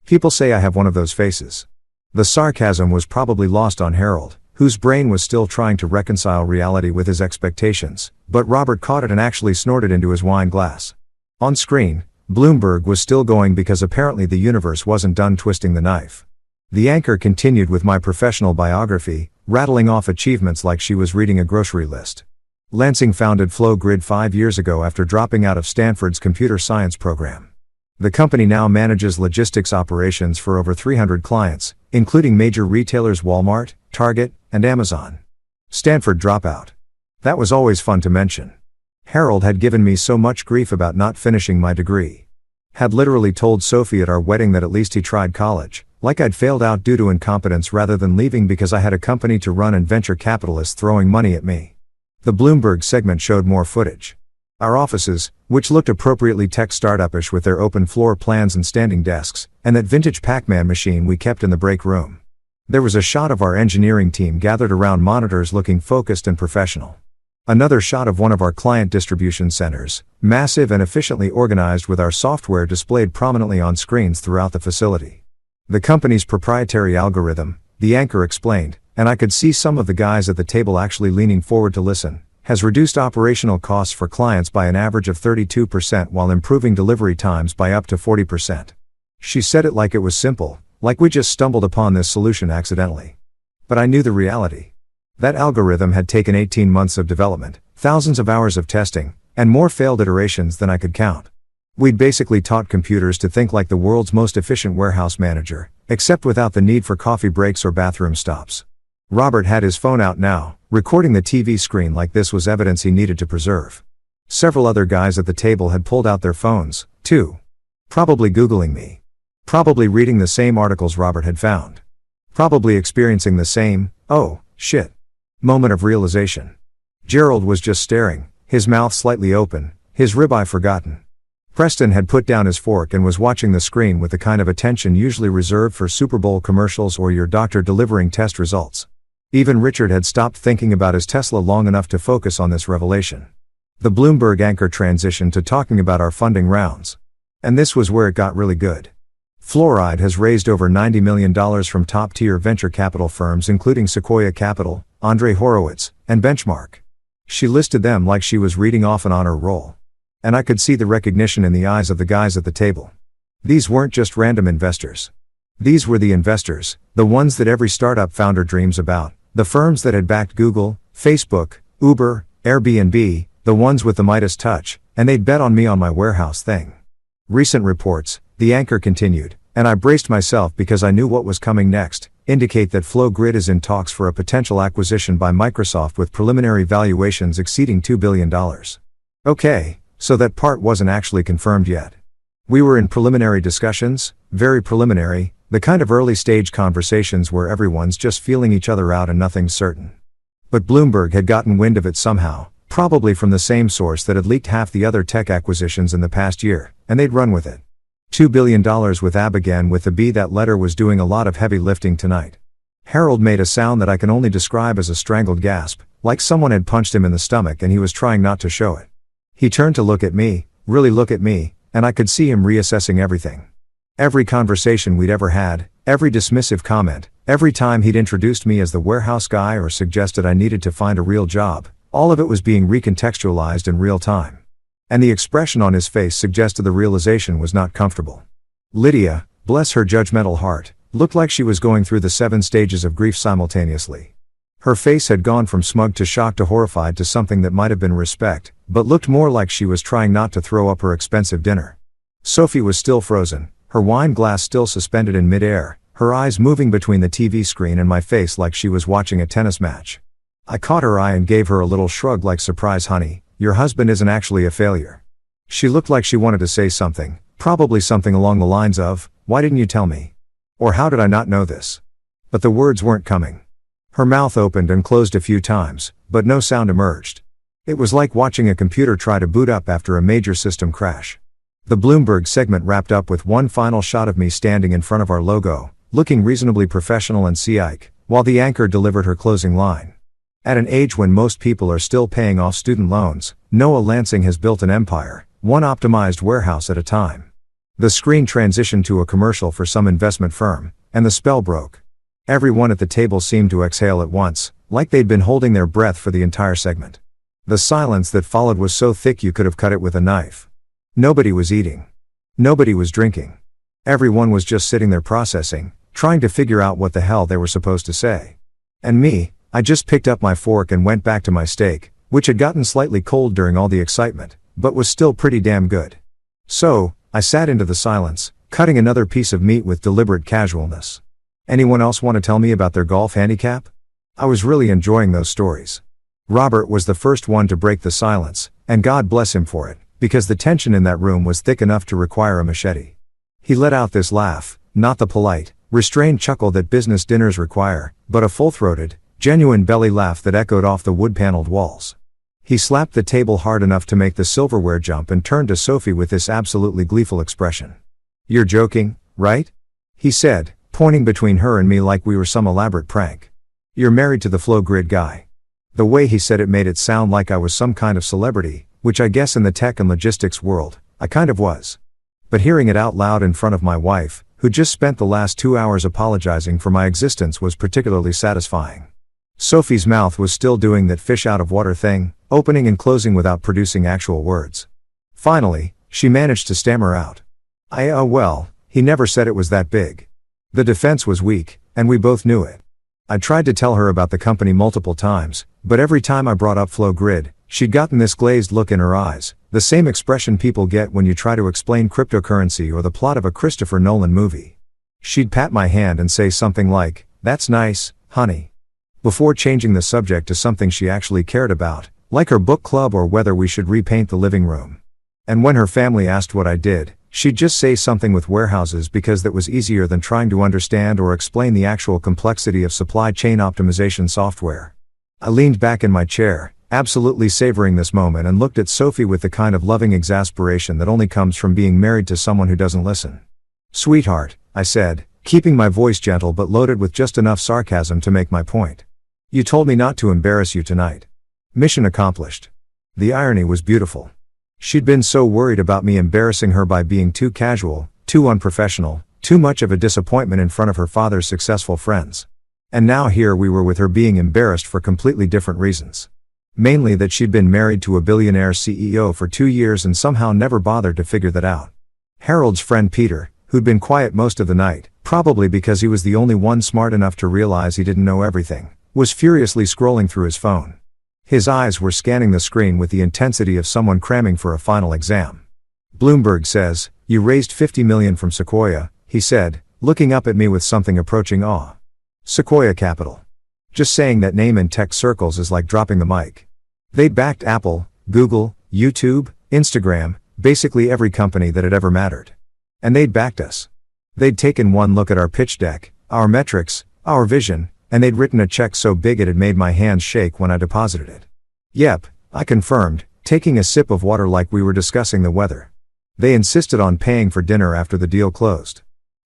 People say I have one of those faces." The sarcasm was probably lost on Harold, whose brain was still trying to reconcile reality with his expectations, but Robert caught it and actually snorted into his wine glass. On screen, Bloomberg was still going because apparently the universe wasn't done twisting the knife. The anchor continued with my professional biography, rattling off achievements like she was reading a grocery list. Lansing founded FlowGrid 5 years ago after dropping out of Stanford's computer science program. The company now manages logistics operations for over 300 clients, including major retailers Walmart, Target, and Amazon. Stanford dropout. That was always fun to mention. Harold had given me so much grief about not finishing my degree. Had literally told Sophie at our wedding that at least he tried college, like I'd failed out due to incompetence rather than leaving because I had a company to run and venture capitalists throwing money at me. The Bloomberg segment showed more footage. Our offices, which looked appropriately tech startup-ish with their open floor plans and standing desks, and that vintage Pac-Man machine we kept in the break room. There was a shot of our engineering team gathered around monitors looking focused and professional. Another shot of one of our client distribution centers, massive and efficiently organized with our software displayed prominently on screens throughout the facility. The company's proprietary algorithm, the anchor explained, and I could see some of the guys at the table actually leaning forward to listen, has reduced operational costs for clients by an average of 32% while improving delivery times by up to 40%. She said it like it was simple, like we just stumbled upon this solution accidentally. But I knew the reality. That algorithm had taken 18 months of development, thousands of hours of testing, and more failed iterations than I could count. We'd basically taught computers to think like the world's most efficient warehouse manager, except without the need for coffee breaks or bathroom stops. Robert had his phone out now, recording the TV screen like this was evidence he needed to preserve. Several other guys at the table had pulled out their phones, too. Probably Googling me. Probably reading the same articles Robert had found. Probably experiencing the same, oh, shit, moment of realization. Gerald was just staring, his mouth slightly open, his ribeye forgotten. Preston had put down his fork and was watching the screen with the kind of attention usually reserved for Super Bowl commercials or your doctor delivering test results. Even Richard had stopped thinking about his Tesla long enough to focus on this revelation. The Bloomberg anchor transitioned to talking about our funding rounds. And this was where it got really good. Fluoride has raised over $90 million from top-tier venture capital firms including Sequoia Capital, Andre Horowitz, and Benchmark. She listed them like she was reading off an honor roll. And I could see the recognition in the eyes of the guys at the table. These weren't just random investors. These were the investors, the ones that every startup founder dreams about, the firms that had backed Google, Facebook, Uber, Airbnb, the ones with the Midas touch, and they'd bet on me on my warehouse thing. Recent reports, the anchor continued, and I braced myself because I knew what was coming next, indicate that FlowGrid is in talks for a potential acquisition by Microsoft with preliminary valuations exceeding $2 billion. Okay, so that part wasn't actually confirmed yet. We were in preliminary discussions, very preliminary, the kind of early stage conversations where everyone's just feeling each other out and nothing's certain. But Bloomberg had gotten wind of it somehow, probably from the same source that had leaked half the other tech acquisitions in the past year, and they'd run with it. $2 billion with AB again with the B. That letter was doing a lot of heavy lifting tonight. Harold made a sound that I can only describe as a strangled gasp, like someone had punched him in the stomach and he was trying not to show it. He turned to look at me, really look at me, and I could see him reassessing everything. Every conversation we'd ever had, every dismissive comment, every time he'd introduced me as the warehouse guy or suggested I needed to find a real job, all of it was being recontextualized in real time. And the expression on his face suggested the realization was not comfortable. Lydia, bless her judgmental heart, looked like she was going through the 7 stages of grief simultaneously. Her face had gone from smug to shocked to horrified to something that might have been respect, but looked more like she was trying not to throw up her expensive dinner. Sophie was still frozen, her wine glass still suspended in midair, her eyes moving between the TV screen and my face like she was watching a tennis match. I caught her eye and gave her a little shrug like, surprise honey, your husband isn't actually a failure. She looked like she wanted to say something, probably something along the lines of, why didn't you tell me? Or how did I not know this? But the words weren't coming. Her mouth opened and closed a few times, but no sound emerged. It was like watching a computer try to boot up after a major system crash. The Bloomberg segment wrapped up with one final shot of me standing in front of our logo, looking reasonably professional and psych, while the anchor delivered her closing line. At an age when most people are still paying off student loans, Noah Lansing has built an empire, one optimized warehouse at a time. The screen transitioned to a commercial for some investment firm, and the spell broke. Everyone at the table seemed to exhale at once, like they'd been holding their breath for the entire segment. The silence that followed was so thick you could have cut it with a knife. Nobody was eating. Nobody was drinking. Everyone was just sitting there processing, trying to figure out what the hell they were supposed to say. And me, I just picked up my fork and went back to my steak, which had gotten slightly cold during all the excitement, but was still pretty damn good. So, I sat into the silence, cutting another piece of meat with deliberate casualness. Anyone else want to tell me about their golf handicap? I was really enjoying those stories. Robert was the first one to break the silence, and God bless him for it, because the tension in that room was thick enough to require a machete. He let out this laugh, not the polite, restrained chuckle that business dinners require, but a full-throated, genuine belly laugh that echoed off the wood-paneled walls. He slapped the table hard enough to make the silverware jump and turned to Sophie with this absolutely gleeful expression. You're joking, right? He said, pointing between her and me like we were some elaborate prank. You're married to the FlowGrid guy. The way he said it made it sound like I was some kind of celebrity, which I guess in the tech and logistics world, I kind of was. But hearing it out loud in front of my wife, who just spent the last 2 hours apologizing for my existence, was particularly satisfying. Sophie's mouth was still doing that fish out of water thing, opening and closing without producing actual words. Finally, she managed to stammer out. Well, he never said it was that big. The defense was weak, and we both knew it. I tried to tell her about the company multiple times, but every time I brought up Flow Grid, she'd gotten this glazed look in her eyes, the same expression people get when you try to explain cryptocurrency or the plot of a Christopher Nolan movie. She'd pat my hand and say something like, "That's nice, honey," before changing the subject to something she actually cared about, like her book club or whether we should repaint the living room. And when her family asked what I did, she'd just say something with warehouses because that was easier than trying to understand or explain the actual complexity of supply chain optimization software. I leaned back in my chair, absolutely savoring this moment, and looked at Sophie with the kind of loving exasperation that only comes from being married to someone who doesn't listen. "Sweetheart," I said, keeping my voice gentle but loaded with just enough sarcasm to make my point. "You told me not to embarrass you tonight. Mission accomplished." The irony was beautiful. She'd been so worried about me embarrassing her by being too casual, too unprofessional, too much of a disappointment in front of her father's successful friends. And now here we were with her being embarrassed for completely different reasons. Mainly that she'd been married to a billionaire CEO for 2 years and somehow never bothered to figure that out. Harold's friend Peter, who'd been quiet most of the night, probably because he was the only one smart enough to realize he didn't know everything, was furiously scrolling through his phone. His eyes were scanning the screen with the intensity of someone cramming for a final exam. "Bloomberg says, you raised $50 million from Sequoia," he said, looking up at me with something approaching awe. Sequoia Capital. Just saying that name in tech circles is like dropping the mic. They'd backed Apple, Google, YouTube, Instagram, basically every company that had ever mattered. And they'd backed us. They'd taken one look at our pitch deck, our metrics, our vision, and they'd written a check so big it had made my hands shake when I deposited it. "Yep," I confirmed, taking a sip of water like we were discussing the weather. They insisted on paying for dinner after the deal closed.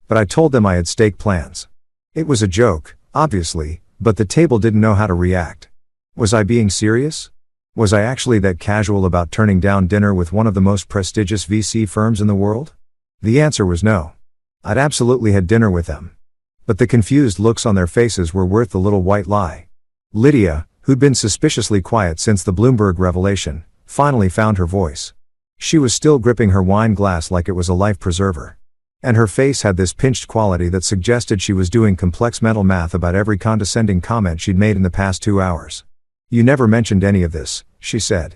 But I told them I had stake plans. It was a joke, obviously, but the table didn't know how to react. Was I being serious? Was I actually that casual about turning down dinner with one of the most prestigious VC firms in the world? The answer was no. I'd absolutely had dinner with them. But the confused looks on their faces were worth the little white lie. Lydia, who'd been suspiciously quiet since the Bloomberg revelation, finally found her voice. She was still gripping her wine glass like it was a life preserver. And her face had this pinched quality that suggested she was doing complex mental math about every condescending comment she'd made in the past 2 hours. "You never mentioned any of this," she said.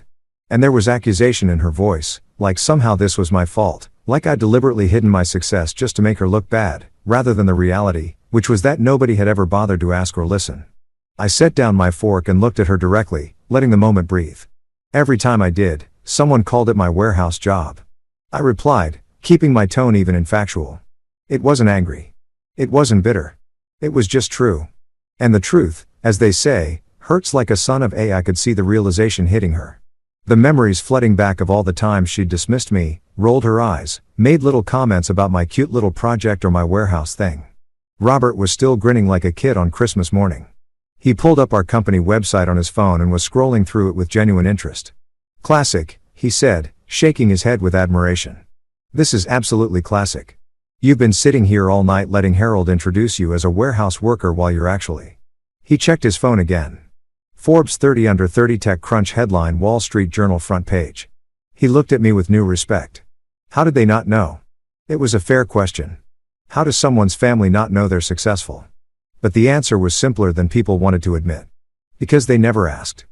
And there was accusation in her voice, like somehow this was my fault, like I'd deliberately hidden my success just to make her look bad, rather than the reality, which was that nobody had ever bothered to ask or listen. I set down my fork and looked at her directly, letting the moment breathe. Every time I did, someone called it my warehouse job. I replied, keeping my tone even and factual. It wasn't angry. It wasn't bitter. It was just true. And the truth, as they say, hurts like a son of A. I could see the realization hitting her. The memories flooding back of all the times she'd dismissed me, rolled her eyes, made little comments about my cute little project or my warehouse thing. Robert was still grinning like a kid on Christmas morning. He pulled up our company website on his phone and was scrolling through it with genuine interest. "Classic," he said, shaking his head with admiration. "This is absolutely classic. You've been sitting here all night letting Harold introduce you as a warehouse worker while you're actually..." He checked his phone again. Forbes 30 under 30 TechCrunch headline, Wall Street Journal front page. He looked at me with new respect. How did they not know? It was a fair question. How does someone's family not know they're successful? But the answer was simpler than people wanted to admit. Because they never asked.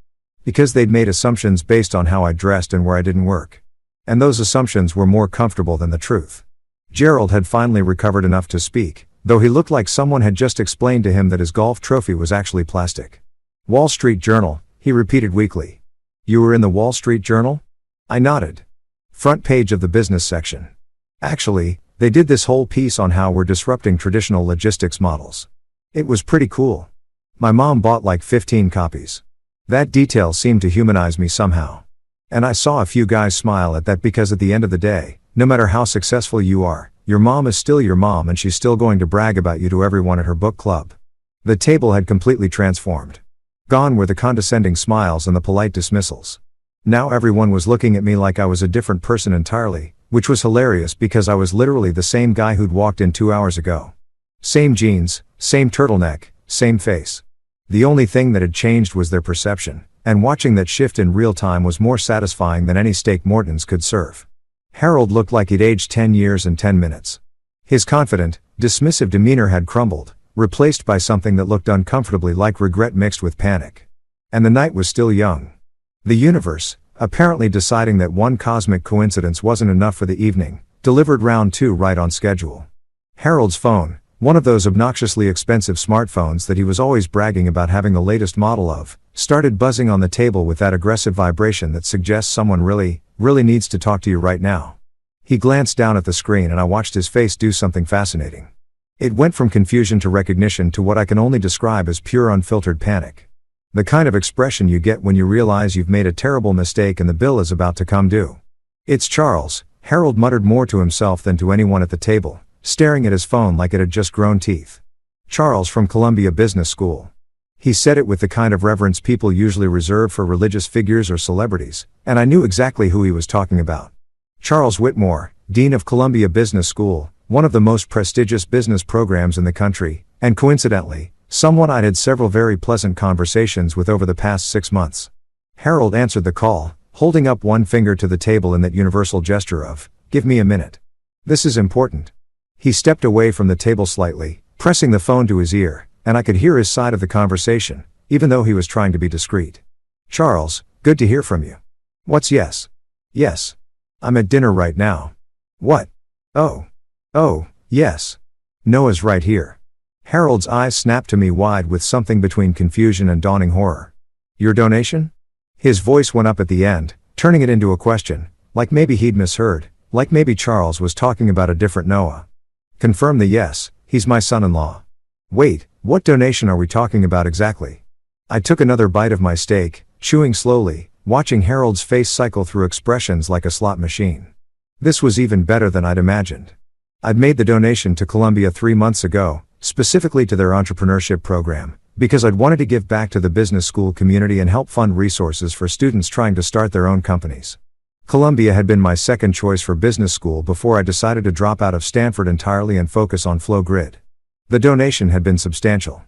Because they'd made assumptions based on how I dressed and where I didn't work. And those assumptions were more comfortable than the truth. Gerald had finally recovered enough to speak, though he looked like someone had just explained to him that his golf trophy was actually plastic. "Wall Street Journal," he repeated weakly. "You were in the Wall Street Journal?" I nodded. "Front page of the business section. Actually, they did this whole piece on how we're disrupting traditional logistics models. It was pretty cool. My mom bought like 15 copies. That detail seemed to humanize me somehow. And I saw a few guys smile at that because at the end of the day, no matter how successful you are, your mom is still your mom and she's still going to brag about you to everyone at her book club." The table had completely transformed. Gone were the condescending smiles and the polite dismissals. Now everyone was looking at me like I was a different person entirely, which was hilarious because I was literally the same guy who'd walked in 2 hours ago. Same jeans, same turtleneck, same face. The only thing that had changed was their perception, and watching that shift in real time was more satisfying than any steak Morton's could serve. Harold looked like he'd aged 10 years and 10 minutes. His confident, dismissive demeanor had crumbled, replaced by something that looked uncomfortably like regret mixed with panic. And the night was still young. The universe, apparently deciding that one cosmic coincidence wasn't enough for the evening, delivered round 2 right on schedule. Harold's phone, one of those obnoxiously expensive smartphones that he was always bragging about having the latest model of, started buzzing on the table with that aggressive vibration that suggests someone really needs to talk to you right now. He glanced down at the screen and I watched his face do something fascinating. It went from confusion to recognition to what I can only describe as pure unfiltered panic. The kind of expression you get when you realize you've made a terrible mistake and the bill is about to come due. "It's Charles," Harold muttered more to himself than to anyone at the table, staring at his phone like it had just grown teeth. "Charles from Columbia Business School." He said it with the kind of reverence people usually reserve for religious figures or celebrities, and I knew exactly who he was talking about. Charles Whitmore, Dean of Columbia Business School, one of the most prestigious business programs in the country, and coincidentally, someone I'd had several very pleasant conversations with over the past 6 months. Harold answered the call, holding up one finger to the table in that universal gesture of, "Give me a minute. This is important." He stepped away from the table slightly, pressing the phone to his ear, and I could hear his side of the conversation, even though he was trying to be discreet. "Charles, good to hear from you. What's yes?" "Yes. I'm at dinner right now." "What? Oh, yes. Noah's right here." Harold's eyes snapped to me wide with something between confusion and dawning horror. "Your donation?" His voice went up at the end, turning it into a question, like maybe he'd misheard, like maybe Charles was talking about a different Noah. "Confirm the yes, he's my son-in-law." "Wait, what donation are we talking about exactly?" I took another bite of my steak, chewing slowly, watching Harold's face cycle through expressions like a slot machine. This was even better than I'd imagined. I'd made the donation to Columbia 3 months ago, specifically to their entrepreneurship program, because I'd wanted to give back to the business school community and help fund resources for students trying to start their own companies. Columbia had been my second choice for business school before I decided to drop out of Stanford entirely and focus on Flow Grid. The donation had been substantial.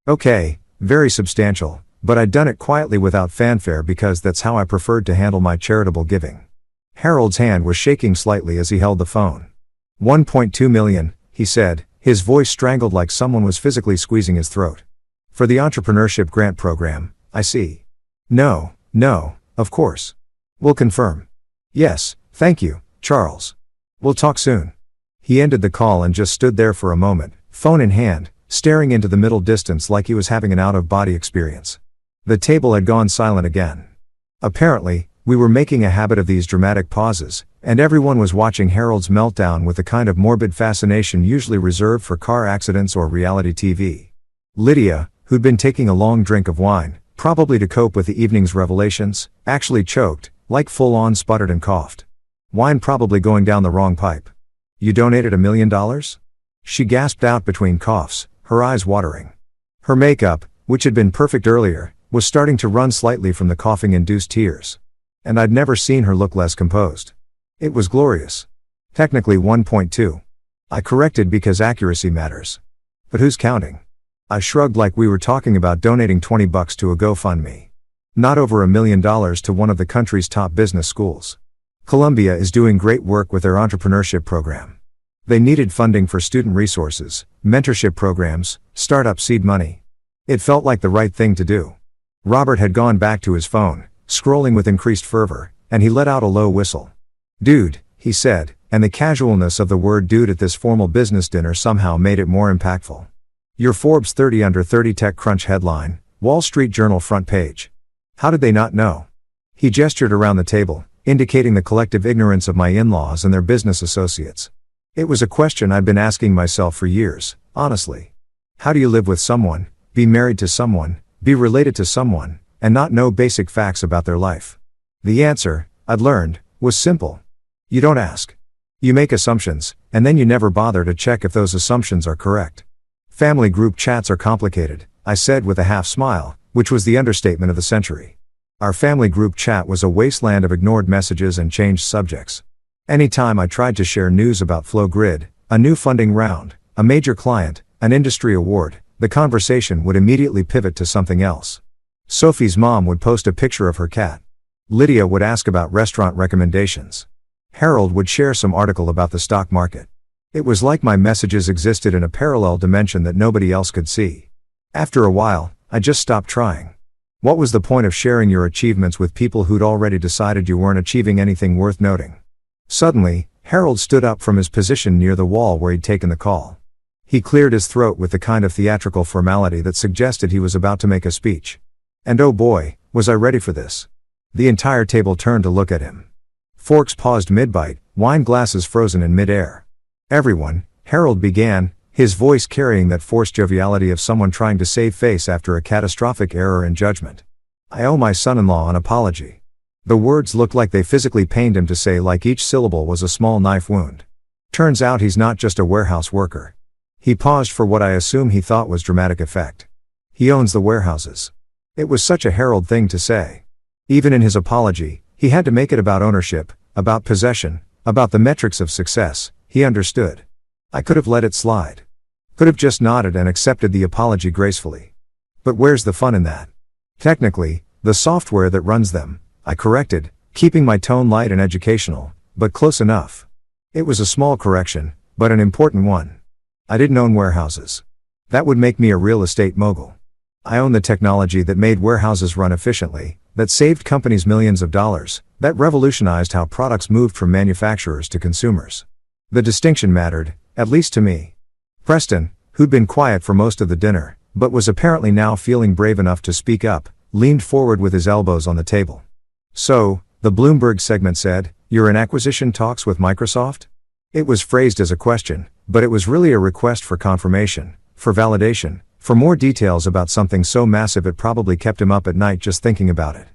Okay, very substantial, but I'd done it quietly without fanfare because that's how I preferred to handle my charitable giving. Harold's hand was shaking slightly as he held the phone. $1.2 million, he said, his voice strangled like someone was physically squeezing his throat. "For the entrepreneurship grant program, I see." No, of course. "We'll confirm." "Yes, thank you, Charles. We'll talk soon." He ended the call and just stood there for a moment, phone in hand, staring into the middle distance like he was having an out-of-body experience. The table had gone silent again. Apparently, we were making a habit of these dramatic pauses, and everyone was watching Harold's meltdown with the kind of morbid fascination usually reserved for car accidents or reality TV. Lydia, who'd been taking a long drink of wine, probably to cope with the evening's revelations, actually choked, like full-on sputtered and coughed. Wine probably going down the wrong pipe. "You donated $1 million?" She gasped out between coughs, her eyes watering. Her makeup, which had been perfect earlier, was starting to run slightly from the coughing-induced tears. And I'd never seen her look less composed. It was glorious. "Technically 1.2. I corrected because accuracy matters. But who's counting?" I shrugged like we were talking about donating $20 to a GoFundMe. Not over $1 million to one of the country's top business schools. Columbia is doing great work with their entrepreneurship program. They needed funding for student resources, mentorship programs, startup seed money. It felt like the right thing to do. Robert had gone back to his phone, scrolling with increased fervor, and he let out a low whistle. "Dude," he said, and the casualness of the word dude at this formal business dinner somehow made it more impactful. "Your Forbes 30 Under 30 TechCrunch headline, Wall Street Journal front page. How did they not know?" He gestured around the table, indicating the collective ignorance of my in-laws and their business associates. It was a question I'd been asking myself for years, honestly. How do you live with someone, be married to someone, be related to someone, and not know basic facts about their life? The answer, I'd learned, was simple. You don't ask. You make assumptions, and then you never bother to check if those assumptions are correct. Family group chats are complicated, I said with a half smile, which was the understatement of the century. Our family group chat was a wasteland of ignored messages and changed subjects. Anytime I tried to share news about Flow Grid, a new funding round, a major client, an industry award, the conversation would immediately pivot to something else. Sophie's mom would post a picture of her cat. Lydia would ask about restaurant recommendations. Harold would share some article about the stock market. It was like my messages existed in a parallel dimension that nobody else could see. After a while, I just stopped trying. What was the point of sharing your achievements with people who'd already decided you weren't achieving anything worth noting? Suddenly, Harold stood up from his position near the wall where he'd taken the call. He cleared his throat with the kind of theatrical formality that suggested he was about to make a speech. And oh boy, was I ready for this. The entire table turned to look at him. Forks paused mid-bite, wine glasses frozen in mid-air. Everyone, Harold began, his voice carrying that forced joviality of someone trying to save face after a catastrophic error in judgment. I owe my son-in-law an apology. The words looked like they physically pained him to say, like each syllable was a small knife wound. Turns out he's not just a warehouse worker. He paused for what I assume he thought was dramatic effect. He owns the warehouses. It was such a Harold thing to say. Even in his apology, he had to make it about ownership, about possession, about the metrics of success. He understood. I could have let it slide. Could have just nodded and accepted the apology gracefully. But where's the fun in that? Technically, the software that runs them, I corrected, keeping my tone light and educational, but close enough. It was a small correction, but an important one. I didn't own warehouses. That would make me a real estate mogul. I own the technology that made warehouses run efficiently, that saved companies millions of dollars, that revolutionized how products moved from manufacturers to consumers. The distinction mattered, at least to me. Preston, who'd been quiet for most of the dinner, but was apparently now feeling brave enough to speak up, leaned forward with his elbows on the table. So, the Bloomberg segment said, "You're in acquisition talks with Microsoft?" It was phrased as a question, but it was really a request for confirmation, for validation, for more details about something so massive it probably kept him up at night just thinking about it.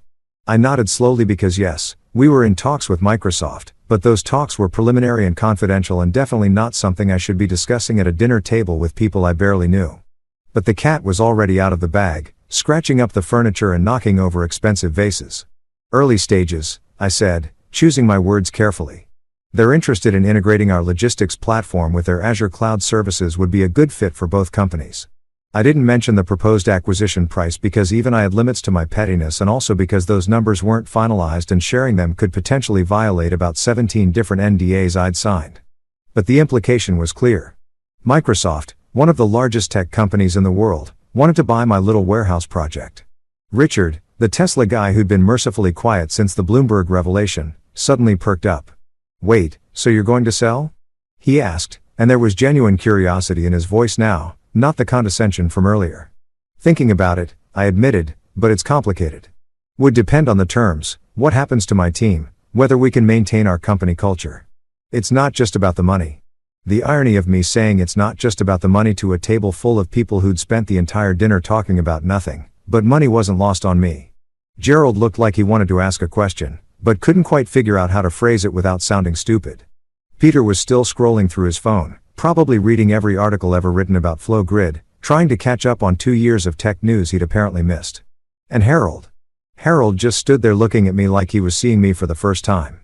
I nodded slowly because yes, we were in talks with Microsoft, but those talks were preliminary and confidential and definitely not something I should be discussing at a dinner table with people I barely knew. But the cat was already out of the bag, scratching up the furniture and knocking over expensive vases. Early stages, I said, choosing my words carefully. They're interested in integrating our logistics platform with their Azure cloud services would be a good fit for both companies. I didn't mention the proposed acquisition price because even I had limits to my pettiness and also because those numbers weren't finalized and sharing them could potentially violate about 17 different NDAs I'd signed. But the implication was clear. Microsoft, one of the largest tech companies in the world, wanted to buy my little warehouse project. Richard, the Tesla guy who'd been mercifully quiet since the Bloomberg revelation, suddenly perked up. "Wait, so you're going to sell?" he asked, and there was genuine curiosity in his voice now, not the condescension from earlier. "Thinking about it," I admitted, "but it's complicated. Would depend on the terms, what happens to my team, whether we can maintain our company culture. It's not just about the money." The irony of me saying it's not just about the money to a table full of people who'd spent the entire dinner talking about nothing, but money wasn't lost on me. Gerald looked like he wanted to ask a question, but couldn't quite figure out how to phrase it without sounding stupid. Peter was still scrolling through his phone, probably reading every article ever written about Flow Grid, trying to catch up on 2 years of tech news he'd apparently missed. And Harold just stood there looking at me like he was seeing me for the first time.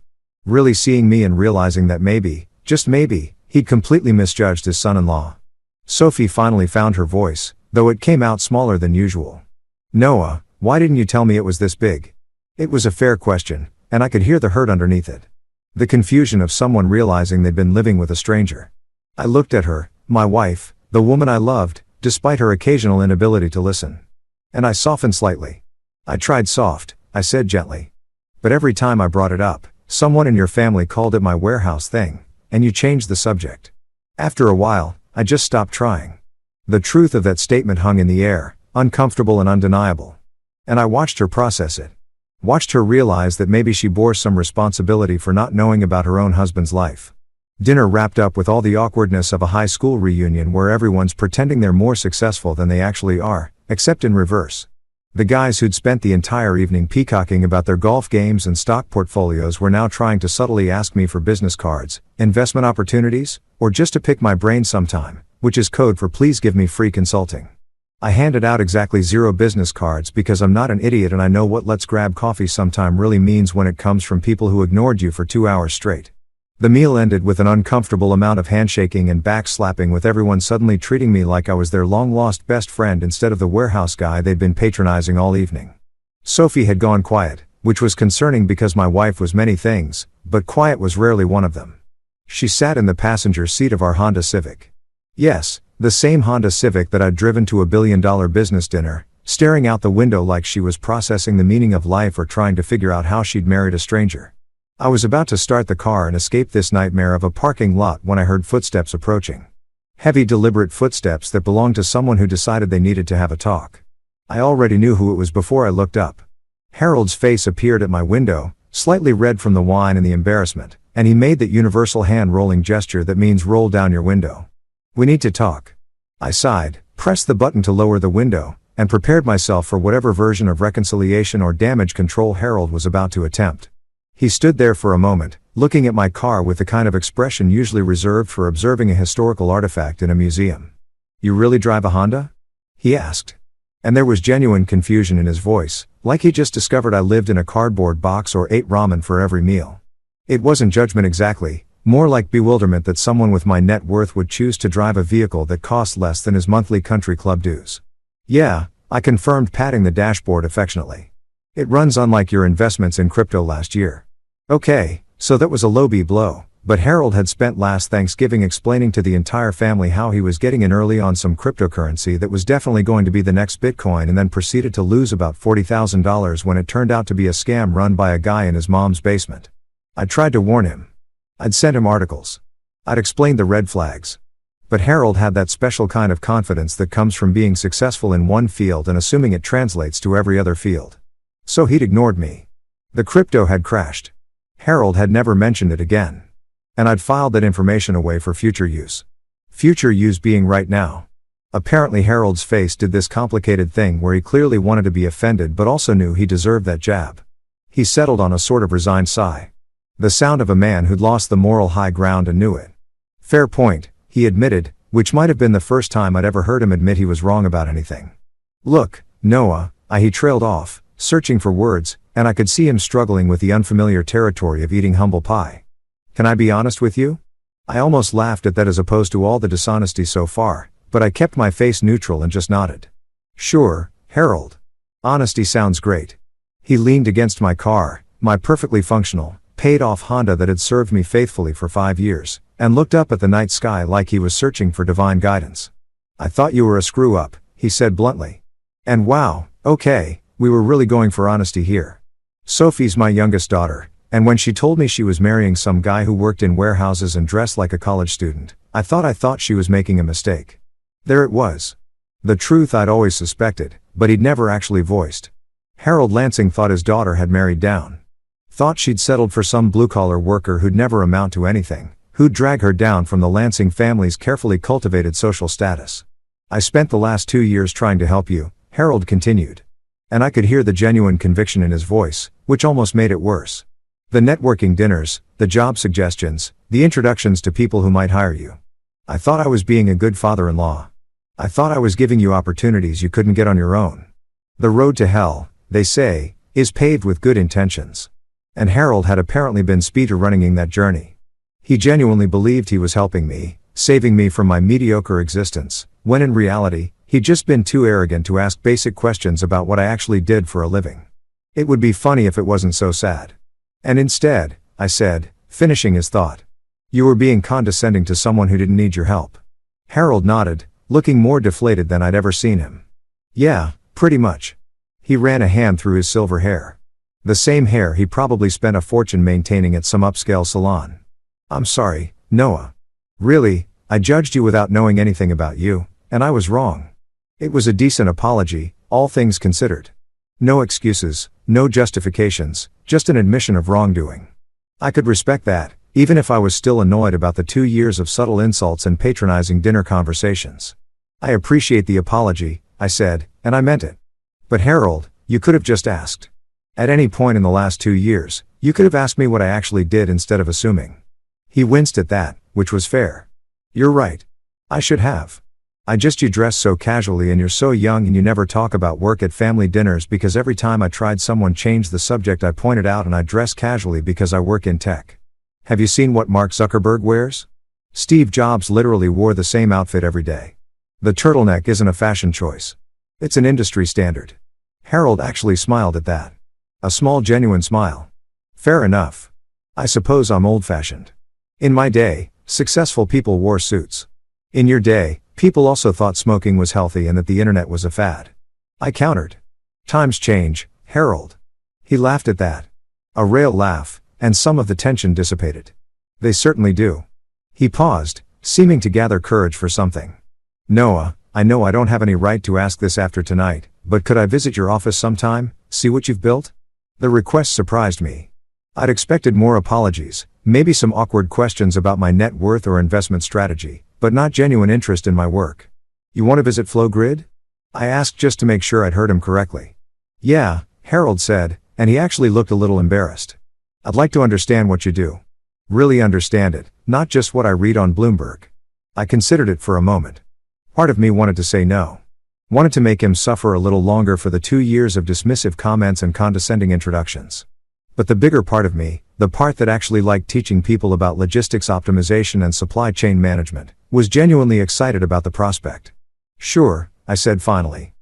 Really seeing me and realizing that maybe, just maybe, he'd completely misjudged his son-in-law. Sophie finally found her voice, though it came out smaller than usual. "Noah, why didn't you tell me it was this big?" It was a fair question, and I could hear the hurt underneath it. The confusion of someone realizing they'd been living with a stranger. I looked at her, my wife, the woman I loved, despite her occasional inability to listen. And I softened slightly. "I tried soft," I said gently. "But every time I brought it up, someone in your family called it my warehouse thing, and you changed the subject." After a while, I just stopped trying. The truth of that statement hung in the air, uncomfortable and undeniable. And I watched her process it. Watched her realize that maybe she bore some responsibility for not knowing about her own husband's life. Dinner wrapped up with all the awkwardness of a high school reunion where everyone's pretending they're more successful than they actually are, except in reverse. The guys who'd spent the entire evening peacocking about their golf games and stock portfolios were now trying to subtly ask me for business cards, investment opportunities, or just to pick my brain sometime, which is code for please give me free consulting. I handed out exactly 0 business cards because I'm not an idiot and I know what "let's grab coffee sometime" really means when it comes from people who ignored you for 2 hours straight. The meal ended with an uncomfortable amount of handshaking and backslapping, with everyone suddenly treating me like I was their long-lost best friend instead of the warehouse guy they'd been patronizing all evening. Sophie had gone quiet, which was concerning because my wife was many things, but quiet was rarely one of them. She sat in the passenger seat of our Honda Civic. Yes, the same Honda Civic that I'd driven to a billion-dollar business dinner, staring out the window like she was processing the meaning of life or trying to figure out how she'd married a stranger. I was about to start the car and escape this nightmare of a parking lot when I heard footsteps approaching. Heavy, deliberate footsteps that belonged to someone who decided they needed to have a talk. I already knew who it was before I looked up. Harold's face appeared at my window, slightly red from the wine and the embarrassment, and he made that universal hand-rolling gesture that means roll down your window. "We need to talk." I sighed, pressed the button to lower the window, and prepared myself for whatever version of reconciliation or damage control Harold was about to attempt. He stood there for a moment, looking at my car with the kind of expression usually reserved for observing a historical artifact in a museum. "You really drive a Honda?" he asked. And there was genuine confusion in his voice, like he just discovered I lived in a cardboard box or ate ramen for every meal. It wasn't judgment exactly, more like bewilderment that someone with my net worth would choose to drive a vehicle that cost less than his monthly country club dues. "Yeah," I confirmed, patting the dashboard affectionately. "It runs unlike your investments in crypto last year." Okay, so that was a low blow, but Harold had spent last Thanksgiving explaining to the entire family how he was getting in early on some cryptocurrency that was definitely going to be the next Bitcoin, and then proceeded to lose about $40,000 when it turned out to be a scam run by a guy in his mom's basement. I tried to warn him. I'd sent him articles. I'd explained the red flags. But Harold had that special kind of confidence that comes from being successful in one field and assuming it translates to every other field. So he'd ignored me. The crypto had crashed. Harold had never mentioned it again. And I'd filed that information away for future use. Future use being right now. Apparently Harold's face did this complicated thing where he clearly wanted to be offended but also knew he deserved that jab. He settled on a sort of resigned sigh. The sound of a man who'd lost the moral high ground and knew it. "Fair point," he admitted, which might have been the first time I'd ever heard him admit he was wrong about anything. "Look, Noah," he trailed off, searching for words, and I could see him struggling with the unfamiliar territory of eating humble pie. "Can I be honest with you?" I almost laughed at that as opposed to all the dishonesty so far, but I kept my face neutral and just nodded. "Sure, Harold. Honesty sounds great." He leaned against my car, my perfectly functional, paid-off Honda that had served me faithfully for 5 years, and looked up at the night sky like he was searching for divine guidance. "I thought you were a screw-up," he said bluntly. And wow, okay, we were really going for honesty here. Sophie's my youngest daughter, and when she told me she was marrying some guy who worked in warehouses and dressed like a college student, I thought she was making a mistake. There it was. The truth I'd always suspected, but he'd never actually voiced. Harold Lansing thought his daughter had married down. Thought she'd settled for some blue-collar worker who'd never amount to anything, who'd drag her down from the Lansing family's carefully cultivated social status. "I spent the last 2 years trying to help you," Harold continued. And I could hear the genuine conviction in his voice, which almost made it worse. "The networking dinners, the job suggestions, the introductions to people who might hire you. I thought I was being a good father-in-law. I thought I was giving you opportunities you couldn't get on your own. The road to hell, they say, is paved with good intentions." And Harold had apparently been speedrunning that journey. He genuinely believed he was helping me, saving me from my mediocre existence, when in reality, he'd just been too arrogant to ask basic questions about what I actually did for a living. It would be funny if it wasn't so sad. "And instead," I said, finishing his thought, "you were being condescending to someone who didn't need your help." Harold nodded, looking more deflated than I'd ever seen him. "Yeah, pretty much." He ran a hand through his silver hair. The same hair he probably spent a fortune maintaining at some upscale salon. "I'm sorry, Noah. Really, I judged you without knowing anything about you, and I was wrong." It was a decent apology, all things considered. No excuses, no justifications, just an admission of wrongdoing. I could respect that, even if I was still annoyed about the 2 years of subtle insults and patronizing dinner conversations. "I appreciate the apology," I said, and I meant it. "But Harold, you could have just asked. At any point in the last 2 years, you could have asked me what I actually did instead of assuming." He winced at that, which was fair. "You're right. I should have. You dress so casually and you're so young and you never talk about work at family dinners because every time I tried someone changed the subject I pointed out and I dress casually because I work in tech. Have you seen what Mark Zuckerberg wears? Steve Jobs literally wore the same outfit every day. The turtleneck isn't a fashion choice. It's an industry standard." Harold actually smiled at that. A small genuine smile. "Fair enough. I suppose I'm old-fashioned. In my day, successful people wore suits. In your day, people also thought smoking was healthy and that the internet was a fad. I countered. Times change, Harold. He laughed at that. A rare laugh, and some of the tension dissipated. They certainly do. He paused, seeming to gather courage for something. Noah, I know I don't have any right to ask this after tonight, but could I visit your office sometime, see what you've built? The request surprised me. I'd expected more apologies, maybe some awkward questions about my net worth or investment strategy, but not genuine interest in my work. You want to visit Flowgrid? I asked just to make sure I'd heard him correctly. Yeah, Harold said, and he actually looked a little embarrassed. I'd like to understand what you do. Really understand it, not just what I read on Bloomberg. I considered it for a moment. Part of me wanted to say no. Wanted to make him suffer a little longer for the 2 years of dismissive comments and condescending introductions. But the bigger part of me, the part that actually liked teaching people about logistics optimization and supply chain management, was genuinely excited about the prospect. Sure, I said finally.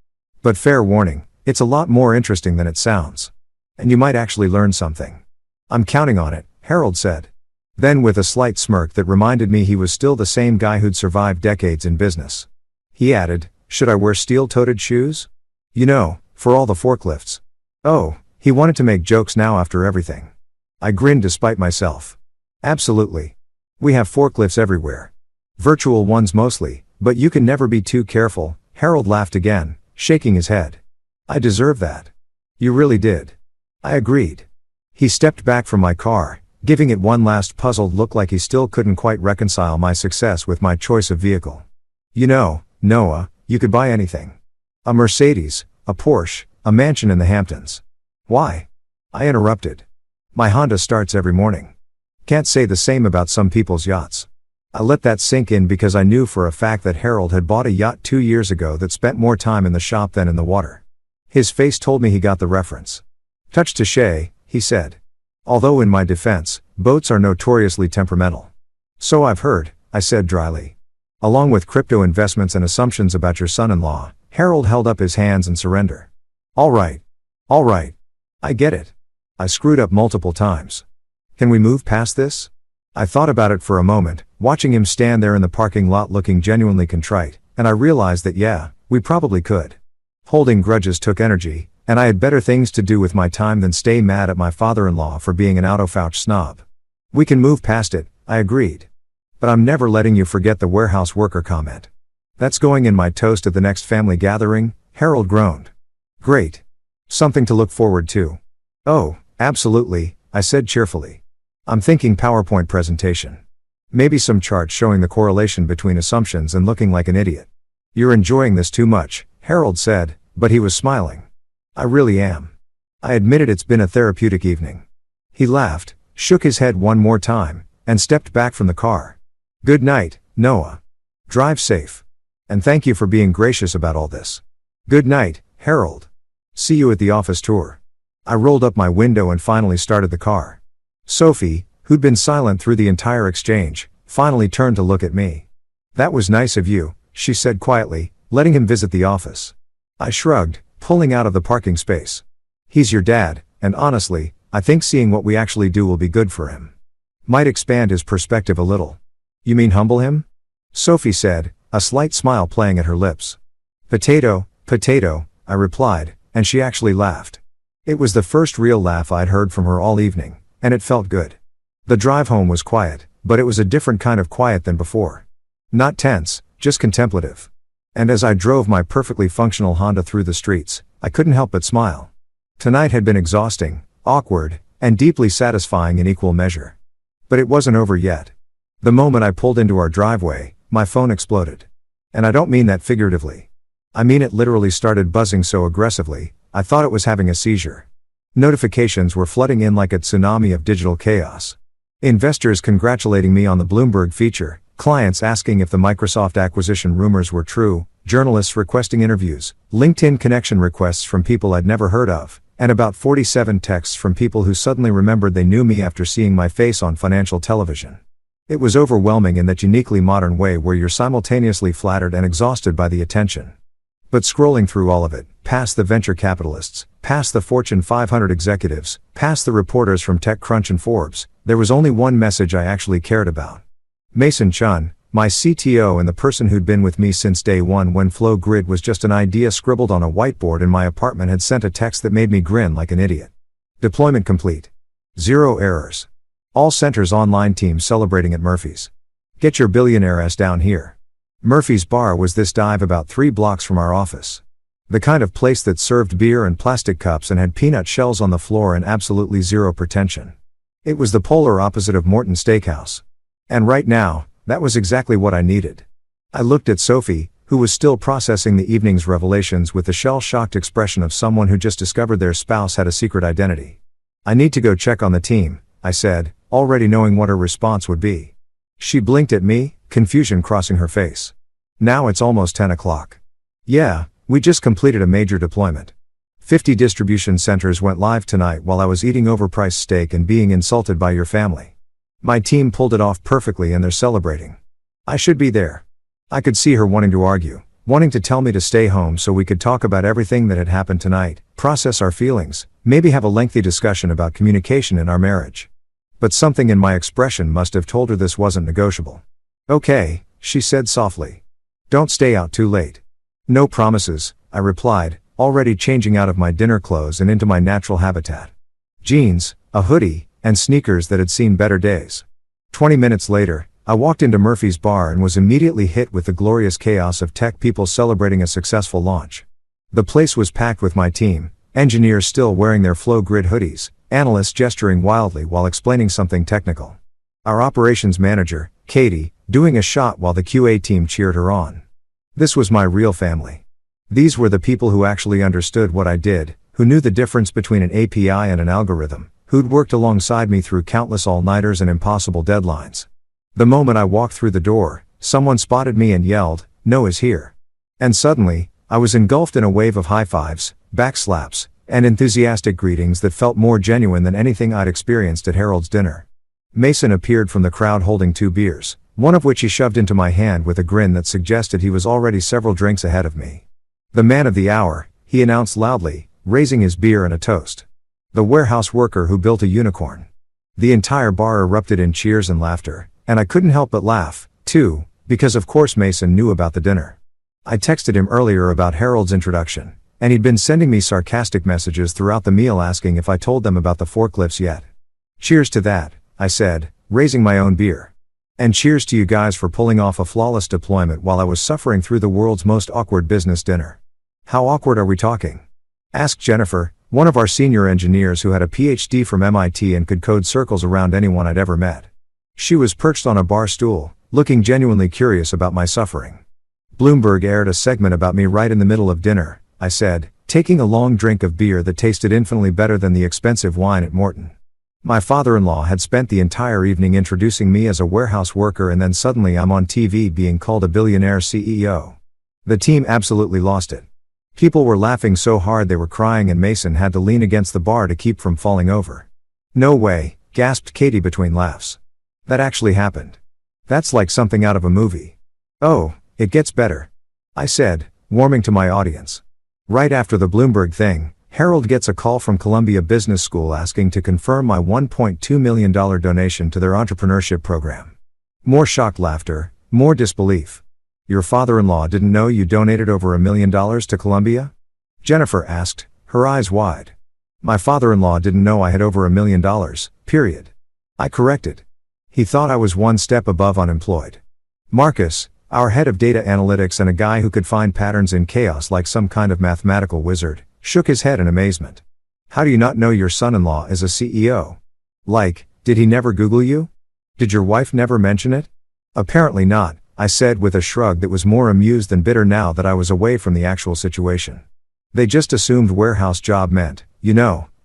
But fair warning, it's a lot more interesting than it sounds. And you might actually learn something. I'm counting on it, Harold said. Then with a slight smirk that reminded me he was still the same guy who'd survived decades in business. He added, should I wear steel-toed shoes? You know, for all the forklifts. Oh, he wanted to make jokes now after everything. I grinned despite myself. Absolutely. We have forklifts everywhere. Virtual ones mostly, but you can never be too careful, Harold laughed again, shaking his head. I deserve that. You really did. I agreed. He stepped back from my car, giving it one last puzzled look like he still couldn't quite reconcile my success with my choice of vehicle. You know, Noah, you could buy anything. A Mercedes, a Porsche, a mansion in the Hamptons. Why? I interrupted. My Honda starts every morning. Can't say the same about some people's yachts. I let that sink in because I knew for a fact that Harold had bought a yacht 2 years ago that spent more time in the shop than in the water. His face told me he got the reference. Touch touché, he said. Although in my defense, boats are notoriously temperamental. So I've heard, I said dryly. Along with crypto investments and assumptions about your son-in-law, Harold held up his hands in surrender. All right. I get it. I screwed up multiple times. Can we move past this? I thought about it for a moment, watching him stand there in the parking lot looking genuinely contrite, and I realized that yeah, we probably could. Holding grudges took energy, and I had better things to do with my time than stay mad at my father-in-law for being an autofouch snob. We can move past it, I agreed. But I'm never letting you forget the warehouse worker comment. That's going in my toast at the next family gathering, Harold groaned. Great. Something to look forward to. Oh, absolutely, I said cheerfully. I'm thinking PowerPoint presentation. Maybe some charts showing the correlation between assumptions and looking like an idiot. You're enjoying this too much, Harold said, but he was smiling. I really am. I admitted it's been a therapeutic evening. He laughed, shook his head one more time, and stepped back from the car. Good night, Noah. Drive safe. And thank you for being gracious about all this. Good night, Harold. See you at the office tour. I rolled up my window and finally started the car. Sophie, who'd been silent through the entire exchange, finally turned to look at me. That was nice of you, she said quietly, letting him visit the office. I shrugged, pulling out of the parking space. He's your dad, and honestly, I think seeing what we actually do will be good for him. Might expand his perspective a little. You mean humble him? Sophie said, a slight smile playing at her lips. Potato, I replied, and she actually laughed. It was the first real laugh I'd heard from her all evening, and it felt good. The drive home was quiet, but it was a different kind of quiet than before. Not tense, just contemplative. And as I drove my perfectly functional Honda through the streets, I couldn't help but smile. Tonight had been exhausting, awkward, and deeply satisfying in equal measure. But it wasn't over yet. The moment I pulled into our driveway, my phone exploded. And I don't mean that figuratively. I mean it literally started buzzing so aggressively, I thought it was having a seizure. Notifications were flooding in like a tsunami of digital chaos. Investors congratulating me on the Bloomberg feature, clients asking if the Microsoft acquisition rumors were true, journalists requesting interviews, LinkedIn connection requests from people I'd never heard of, and about 47 texts from people who suddenly remembered they knew me after seeing my face on financial television. It was overwhelming in that uniquely modern way where you're simultaneously flattered and exhausted by the attention. But scrolling through all of it, past the venture capitalists, past the Fortune 500 executives, past the reporters from TechCrunch and Forbes, there was only one message I actually cared about. Mason Chun, my CTO and the person who'd been with me since day one when Flow Grid was just an idea scribbled on a whiteboard in my apartment, had sent a text that made me grin like an idiot. Deployment complete. 0 errors. All centers online teams celebrating at Murphy's. Get your billionaire ass down here. Murphy's Bar was this dive about 3 blocks from our office. The kind of place that served beer and plastic cups and had peanut shells on the floor and absolutely zero pretension. It was the polar opposite of Morton Steakhouse. And right now, that was exactly what I needed. I looked at Sophie, who was still processing the evening's revelations with the shell-shocked expression of someone who just discovered their spouse had a secret identity. I need to go check on the team, I said, already knowing what her response would be. She blinked at me, confusion crossing her face. Now it's almost 10 o'clock. Yeah, we just completed a major deployment. 50 distribution centers went live tonight while I was eating overpriced steak and being insulted by your family. My team pulled it off perfectly and they're celebrating. I should be there. I could see her wanting to argue, wanting to tell me to stay home so we could talk about everything that had happened tonight, process our feelings, maybe have a lengthy discussion about communication in our marriage. But something in my expression must have told her this wasn't negotiable. Okay, she said softly. Don't stay out too late. No promises, I replied, already changing out of my dinner clothes and into my natural habitat. Jeans, a hoodie, and sneakers that had seen better days. 20 minutes later, I walked into Murphy's Bar and was immediately hit with the glorious chaos of tech people celebrating a successful launch. The place was packed with my team, engineers still wearing their Flow Grid hoodies, analysts gesturing wildly while explaining something technical. Our operations manager, Katie, doing a shot while the QA team cheered her on. This was my real family. These were the people who actually understood what I did, who knew the difference between an API and an algorithm, who'd worked alongside me through countless all-nighters and impossible deadlines. The moment I walked through the door, someone spotted me and yelled, "Noah's here." And suddenly, I was engulfed in a wave of high fives, back slaps, and enthusiastic greetings that felt more genuine than anything I'd experienced at Harold's dinner. Mason appeared from the crowd holding 2 beers, one of which he shoved into my hand with a grin that suggested he was already several drinks ahead of me. The man of the hour, he announced loudly, raising his beer in a toast. The warehouse worker who built a unicorn. The entire bar erupted in cheers and laughter, and I couldn't help but laugh, too, because of course Mason knew about the dinner. I texted him earlier about Harold's introduction, and he'd been sending me sarcastic messages throughout the meal asking if I told them about the forklifts yet. Cheers to that, I said, raising my own beer. And cheers to you guys for pulling off a flawless deployment while I was suffering through the world's most awkward business dinner. How awkward are we talking? Asked Jennifer, one of our senior engineers who had a PhD from MIT and could code circles around anyone I'd ever met. She was perched on a bar stool, looking genuinely curious about my suffering. Bloomberg aired a segment about me right in the middle of dinner, I said, taking a long drink of beer that tasted infinitely better than the expensive wine at Morton. My father-in-law had spent the entire evening introducing me as a warehouse worker, and then suddenly I'm on TV being called a billionaire CEO. The team absolutely lost it. People were laughing so hard they were crying, and Mason had to lean against the bar to keep from falling over. No way, gasped Katie between laughs. That actually happened. That's like something out of a movie. Oh, it gets better, I said, warming to my audience. Right after the Bloomberg thing, Harold gets a call from Columbia Business School asking to confirm my $1.2 million donation to their entrepreneurship program. More shocked laughter, more disbelief. Your father-in-law didn't know you donated over $1 million to Columbia? Jennifer asked, her eyes wide. My father-in-law didn't know I had over $1 million, period. I corrected. He thought I was one step above unemployed. Marcus, our head of data analytics and a guy who could find patterns in chaos like some kind of mathematical wizard, shook his head in amazement. How do you not know your son-in-law is a CEO? Like, did he never Google you? Did your wife never mention it? Apparently not, I said with a shrug that was more amused than bitter now that I was away from the actual situation. They just assumed warehouse job meant,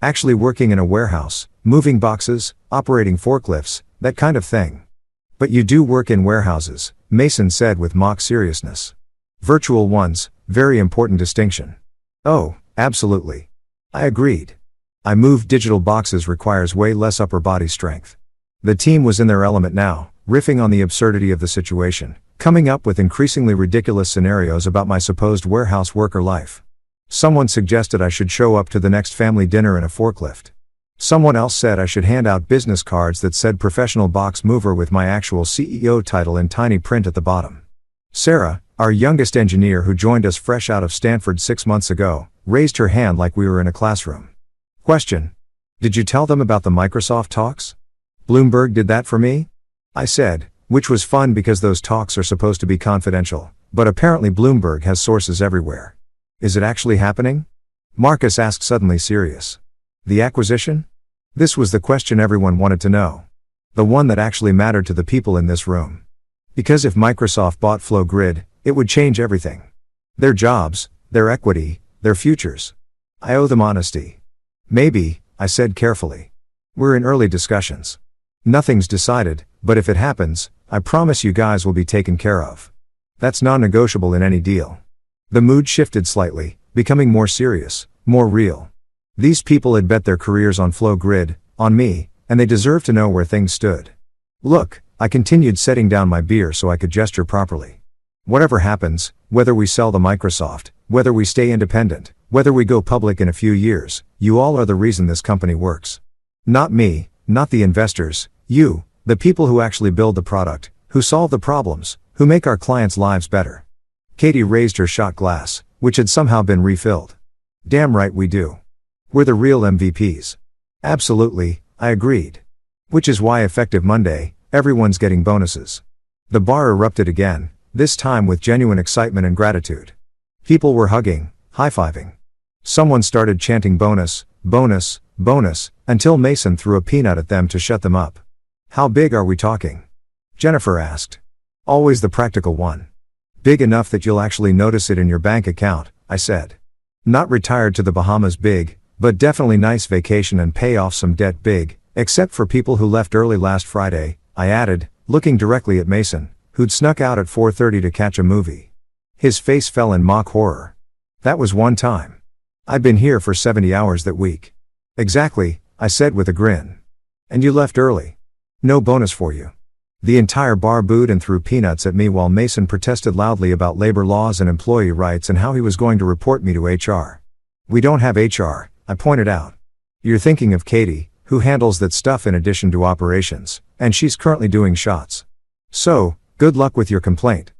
actually working in a warehouse, moving boxes, operating forklifts, that kind of thing. But you do work in warehouses, Mason said with mock seriousness. Virtual ones, very important distinction. Oh, absolutely. I agreed. I moved digital boxes requires way less upper body strength. The team was in their element now, riffing on the absurdity of the situation, coming up with increasingly ridiculous scenarios about my supposed warehouse worker life. Someone suggested I should show up to the next family dinner in a forklift. Someone else said I should hand out business cards that said professional box mover with my actual CEO title in tiny print at the bottom. Sarah, our youngest engineer who joined us fresh out of Stanford 6 months ago, raised her hand like we were in a classroom. Question. Did you tell them about the Microsoft talks? Bloomberg did that for me? I said, which was fun because those talks are supposed to be confidential, but apparently Bloomberg has sources everywhere. Is it actually happening? Marcus asked, suddenly serious. The acquisition? This was the question everyone wanted to know. The one that actually mattered to the people in this room. Because if Microsoft bought FlowGrid, it would change everything. Their jobs, their equity, their futures. I owe them honesty. Maybe, I said carefully. We're in early discussions. Nothing's decided, but if it happens, I promise you guys will be taken care of. That's non-negotiable in any deal. The mood shifted slightly, becoming more serious, more real. These people had bet their careers on FlowGrid, on me, and they deserved to know where things stood. Look, I continued setting down my beer so I could gesture properly. Whatever happens, whether we sell to Microsoft, whether we stay independent, whether we go public in a few years, you all are the reason this company works. Not me, not the investors, you, the people who actually build the product, who solve the problems, who make our clients' lives better. Katie raised her shot glass, which had somehow been refilled. Damn right we do. We're the real MVPs. Absolutely, I agreed. Which is why effective Monday, everyone's getting bonuses. The bar erupted again, this time with genuine excitement and gratitude. People were hugging, high-fiving. Someone started chanting bonus, bonus, bonus, until Mason threw a peanut at them to shut them up. How big are we talking? Jennifer asked. Always the practical one. Big enough that you'll actually notice it in your bank account, I said. Not retired to the Bahamas big, but definitely nice vacation and pay off some debt big, except for people who left early last Friday, I added, looking directly at Mason, who'd snuck out at 4:30 to catch a movie. His face fell in mock horror. That was one time. I'd been here for 70 hours that week. Exactly, I said with a grin. And you left early. No bonus for you. The entire bar booed and threw peanuts at me while Mason protested loudly about labor laws and employee rights and how he was going to report me to HR. We don't have HR, I pointed out. You're thinking of Katie, who handles that stuff in addition to operations, and she's currently doing shots. So, good luck with your complaint.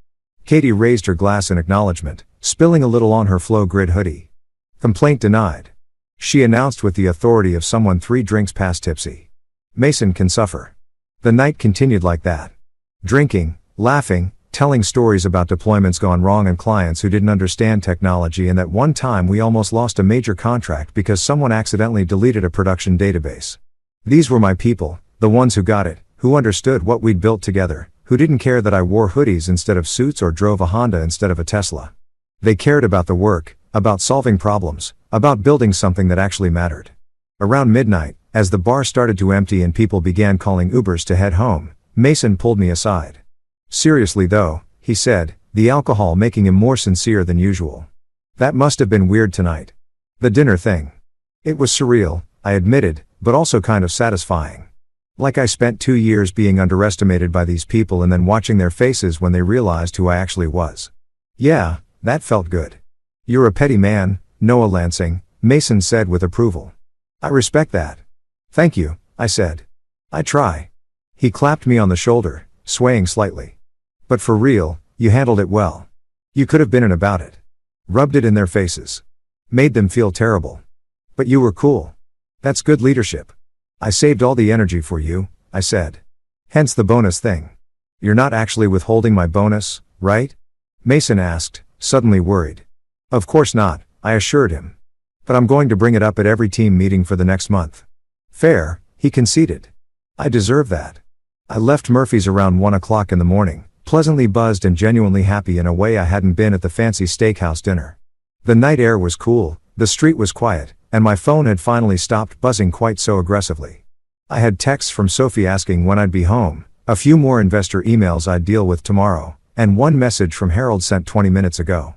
Katie raised her glass in acknowledgement, spilling a little on her FlowGrid hoodie. Complaint denied. She announced with the authority of someone 3 drinks past tipsy. Mason can suffer. The night continued like that. Drinking, laughing, telling stories about deployments gone wrong and clients who didn't understand technology, and that one time we almost lost a major contract because someone accidentally deleted a production database. These were my people, the ones who got it, who understood what we'd built together, who didn't care that I wore hoodies instead of suits or drove a Honda instead of a Tesla. They cared about the work, about solving problems, about building something that actually mattered. Around midnight, as the bar started to empty and people began calling Ubers to head home, Mason pulled me aside. Seriously though, he said, the alcohol making him more sincere than usual. That must have been weird tonight. The dinner thing. It was surreal, I admitted, but also kind of satisfying. Like I spent 2 years being underestimated by these people and then watching their faces when they realized who I actually was. Yeah, that felt good. You're a petty man, Noah Lansing, Mason said with approval. I respect that. Thank you, I said. I try. He clapped me on the shoulder, swaying slightly. But for real, you handled it well. You could have been in about it. Rubbed it in their faces. Made them feel terrible. But you were cool. That's good leadership. I saved all the energy for you, I said. Hence the bonus thing. You're not actually withholding my bonus, right? Mason asked, suddenly worried. Of course not, I assured him. But I'm going to bring it up at every team meeting for the next month. Fair, he conceded. I deserve that. I left Murphy's around 1 o'clock in the morning, pleasantly buzzed and genuinely happy in a way I hadn't been at the fancy steakhouse dinner. The night air was cool, the street was quiet, and my phone had finally stopped buzzing quite so aggressively. I had texts from Sophie asking when I'd be home, a few more investor emails I'd deal with tomorrow, and one message from Harold sent 20 minutes ago.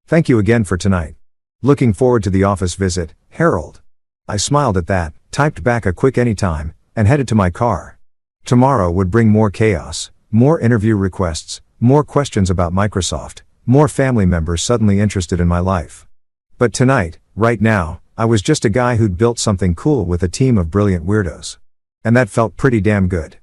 Thank you again for tonight. Looking forward to the office visit, Harold. I smiled at that, typed back a quick anytime, and headed to my car. Tomorrow would bring more chaos, more interview requests, more questions about Microsoft, more family members suddenly interested in my life. But tonight, right now, I was just a guy who'd built something cool with a team of brilliant weirdos. And that felt pretty damn good.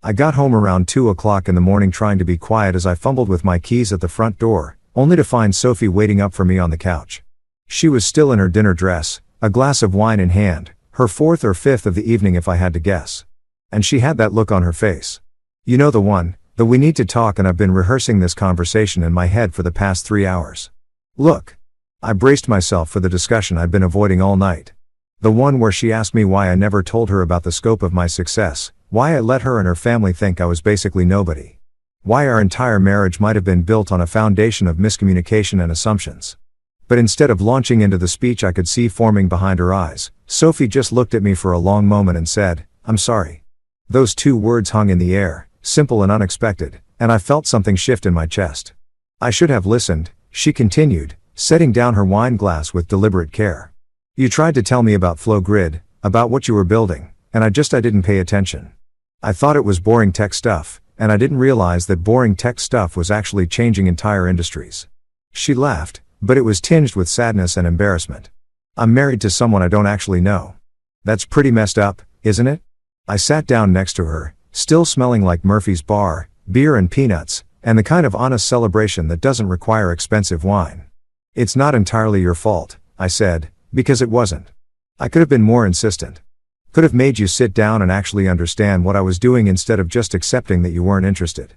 I got home around 2 o'clock in the morning trying to be quiet as I fumbled with my keys at the front door, only to find Sophie waiting up for me on the couch. She was still in her dinner dress, a glass of wine in hand, her fourth or fifth of the evening if I had to guess. And she had that look on her face. You know the one, the we need to talk, and I've been rehearsing this conversation in my head for the past 3 hours. Look. I braced myself for the discussion I'd been avoiding all night. The one where she asked me why I never told her about the scope of my success, why I let her and her family think I was basically nobody. Why our entire marriage might have been built on a foundation of miscommunication and assumptions. But instead of launching into the speech I could see forming behind her eyes, Sophie just looked at me for a long moment and said, "I'm sorry." Those 2 words hung in the air, simple and unexpected, and I felt something shift in my chest. I should have listened, she continued, setting down her wine glass with deliberate care. You tried to tell me about Flow Grid, about what you were building, and I didn't pay attention. I thought it was boring tech stuff, and I didn't realize that boring tech stuff was actually changing entire industries. She laughed, but it was tinged with sadness and embarrassment. I'm married to someone I don't actually know. That's pretty messed up, isn't it? I sat down next to her, still smelling like Murphy's Bar, beer and peanuts, and the kind of honest celebration that doesn't require expensive wine. It's not entirely your fault, I said, because it wasn't. I could have been more insistent. Could have made you sit down and actually understand what I was doing instead of just accepting that you weren't interested.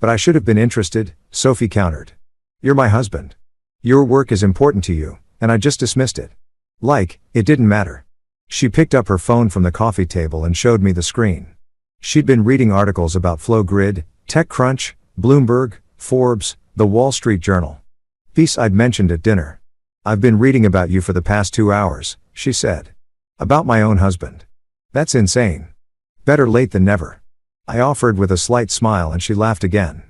But I should have been interested, Sophie countered. You're my husband. Your work is important to you, and I just dismissed it. Like, it didn't matter. She picked up her phone from the coffee table and showed me the screen. She'd been reading articles about Flow Grid, TechCrunch, Bloomberg, Forbes, The Wall Street Journal. Piece I'd mentioned at dinner. I've been reading about you for the past 2 hours, she said. About my own husband. That's insane. Better late than never. I offered with a slight smile and she laughed again.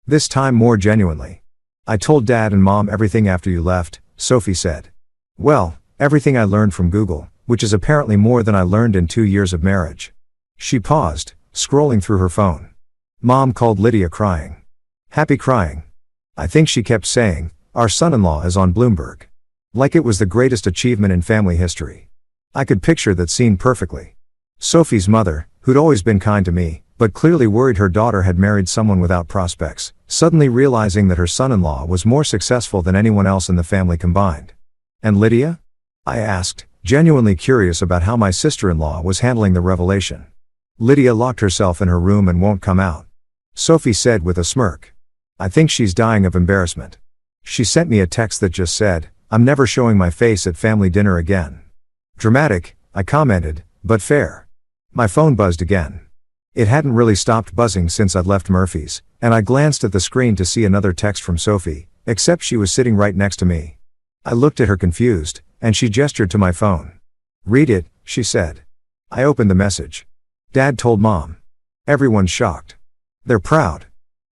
This time more genuinely. I told Dad and Mom everything after you left, Sophie said. Well, everything I learned from Google, which is apparently more than I learned in 2 years of marriage. She paused, scrolling through her phone. Mom called Lydia crying. Happy crying. I think she kept saying, our son-in-law is on Bloomberg. Like it was the greatest achievement in family history. I could picture that scene perfectly. Sophie's mother, who'd always been kind to me, but clearly worried her daughter had married someone without prospects, suddenly realizing that her son-in-law was more successful than anyone else in the family combined. And Lydia? I asked, genuinely curious about how my sister-in-law was handling the revelation. Lydia locked herself in her room and won't come out. Sophie said with a smirk. I think she's dying of embarrassment. She sent me a text that just said, I'm never showing my face at family dinner again. Dramatic, I commented, but fair. My phone buzzed again. It hadn't really stopped buzzing since I'd left Murphy's, and I glanced at the screen to see another text from Sophie, except she was sitting right next to me. I looked at her confused, and she gestured to my phone. Read it, she said. I opened the message. Dad told Mom. Everyone's shocked. They're proud.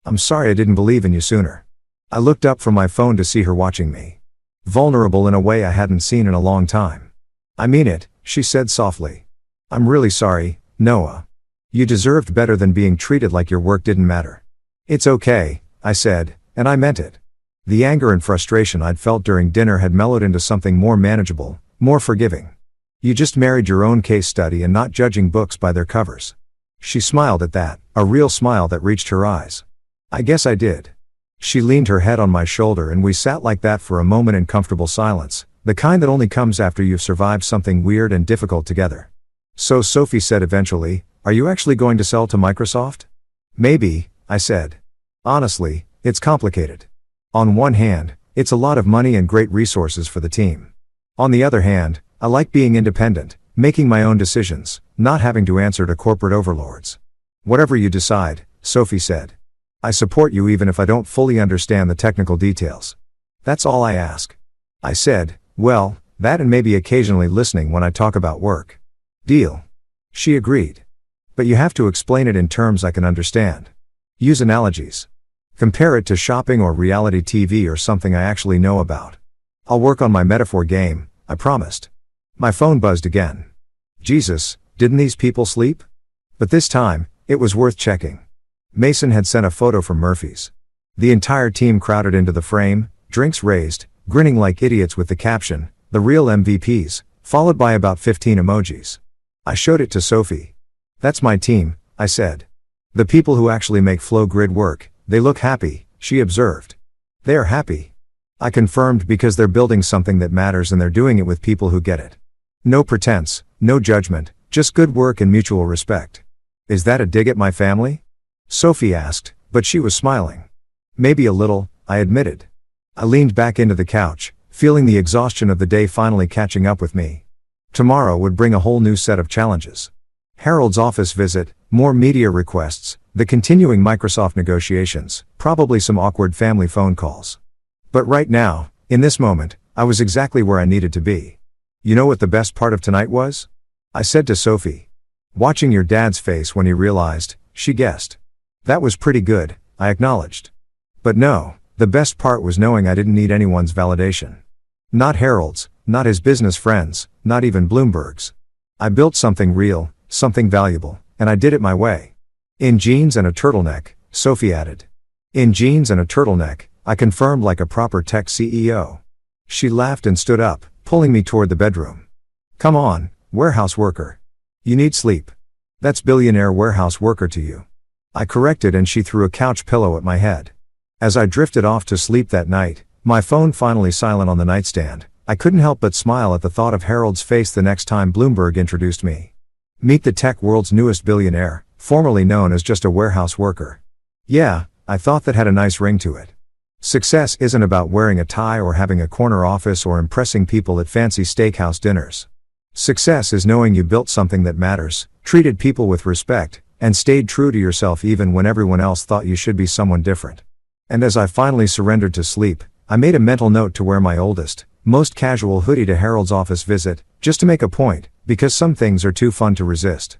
I'm sorry I didn't believe in you sooner. I looked up from my phone to see her watching me. Vulnerable in a way I hadn't seen in a long time. I mean it, she said softly. I'm really sorry, Noah. You deserved better than being treated like your work didn't matter. It's okay, I said, and I meant it. The anger and frustration I'd felt during dinner had mellowed into something more manageable, more forgiving. You just married your own case study and not judging books by their covers. She smiled at that, a real smile that reached her eyes. I guess I did. She leaned her head on my shoulder and we sat like that for a moment in comfortable silence, the kind that only comes after you've survived something weird and difficult together. So Sophie said eventually, are you actually going to sell to Microsoft? Maybe, I said. Honestly, it's complicated. On one hand, it's a lot of money and great resources for the team. On the other hand, I like being independent, making my own decisions, not having to answer to corporate overlords. Whatever you decide, Sophie said. I support you even if I don't fully understand the technical details. That's all I ask. I said, well, that and maybe occasionally listening when I talk about work. Deal. She agreed. But you have to explain it in terms I can understand. Use analogies. Compare it to shopping or reality TV or something I actually know about. I'll work on my metaphor game, I promised. My phone buzzed again. Jesus, didn't these people sleep? But this time, it was worth checking. Mason had sent a photo from Murphy's. The entire team crowded into the frame, drinks raised, grinning like idiots with the caption, "The real MVPs," followed by about 15 emojis. I showed it to Sophie. "That's my team," I said. "The people who actually make Flow Grid work, they look happy," she observed. "They are happy," I confirmed, "because they're building something that matters and they're doing it with people who get it. No pretense, no judgment, just good work and mutual respect." "Is that a dig at my family?" Sophie asked, but she was smiling. "Maybe a little," I admitted. I leaned back into the couch, feeling the exhaustion of the day finally catching up with me. Tomorrow would bring a whole new set of challenges. Harold's office visit, more media requests, the continuing Microsoft negotiations, probably some awkward family phone calls. But right now, in this moment, I was exactly where I needed to be. "You know what the best part of tonight was?" I said to Sophie. "Watching your dad's face when he realized," she guessed. "That was pretty good," I acknowledged. But no, the best part was knowing I didn't need anyone's validation. Not Harold's, not his business friends, not even Bloomberg's. I built something real, something valuable, and I did it my way. "In jeans and a turtleneck," Sophie added. "In jeans and a turtleneck," I confirmed like a proper tech CEO. She laughed and stood up, pulling me toward the bedroom. "Come on, warehouse worker. You need sleep. That's billionaire warehouse worker to you," I corrected, and she threw a couch pillow at my head. As I drifted off to sleep that night, my phone finally silent on the nightstand, I couldn't help but smile at the thought of Harold's face the next time Bloomberg introduced me. Meet the tech world's newest billionaire, formerly known as just a warehouse worker. Yeah, I thought that had a nice ring to it. Success isn't about wearing a tie or having a corner office or impressing people at fancy steakhouse dinners. Success is knowing you built something that matters, treated people with respect, and stayed true to yourself even when everyone else thought you should be someone different. And as I finally surrendered to sleep, I made a mental note to wear my oldest, most casual hoodie to Harold's office visit, just to make a point, because some things are too fun to resist.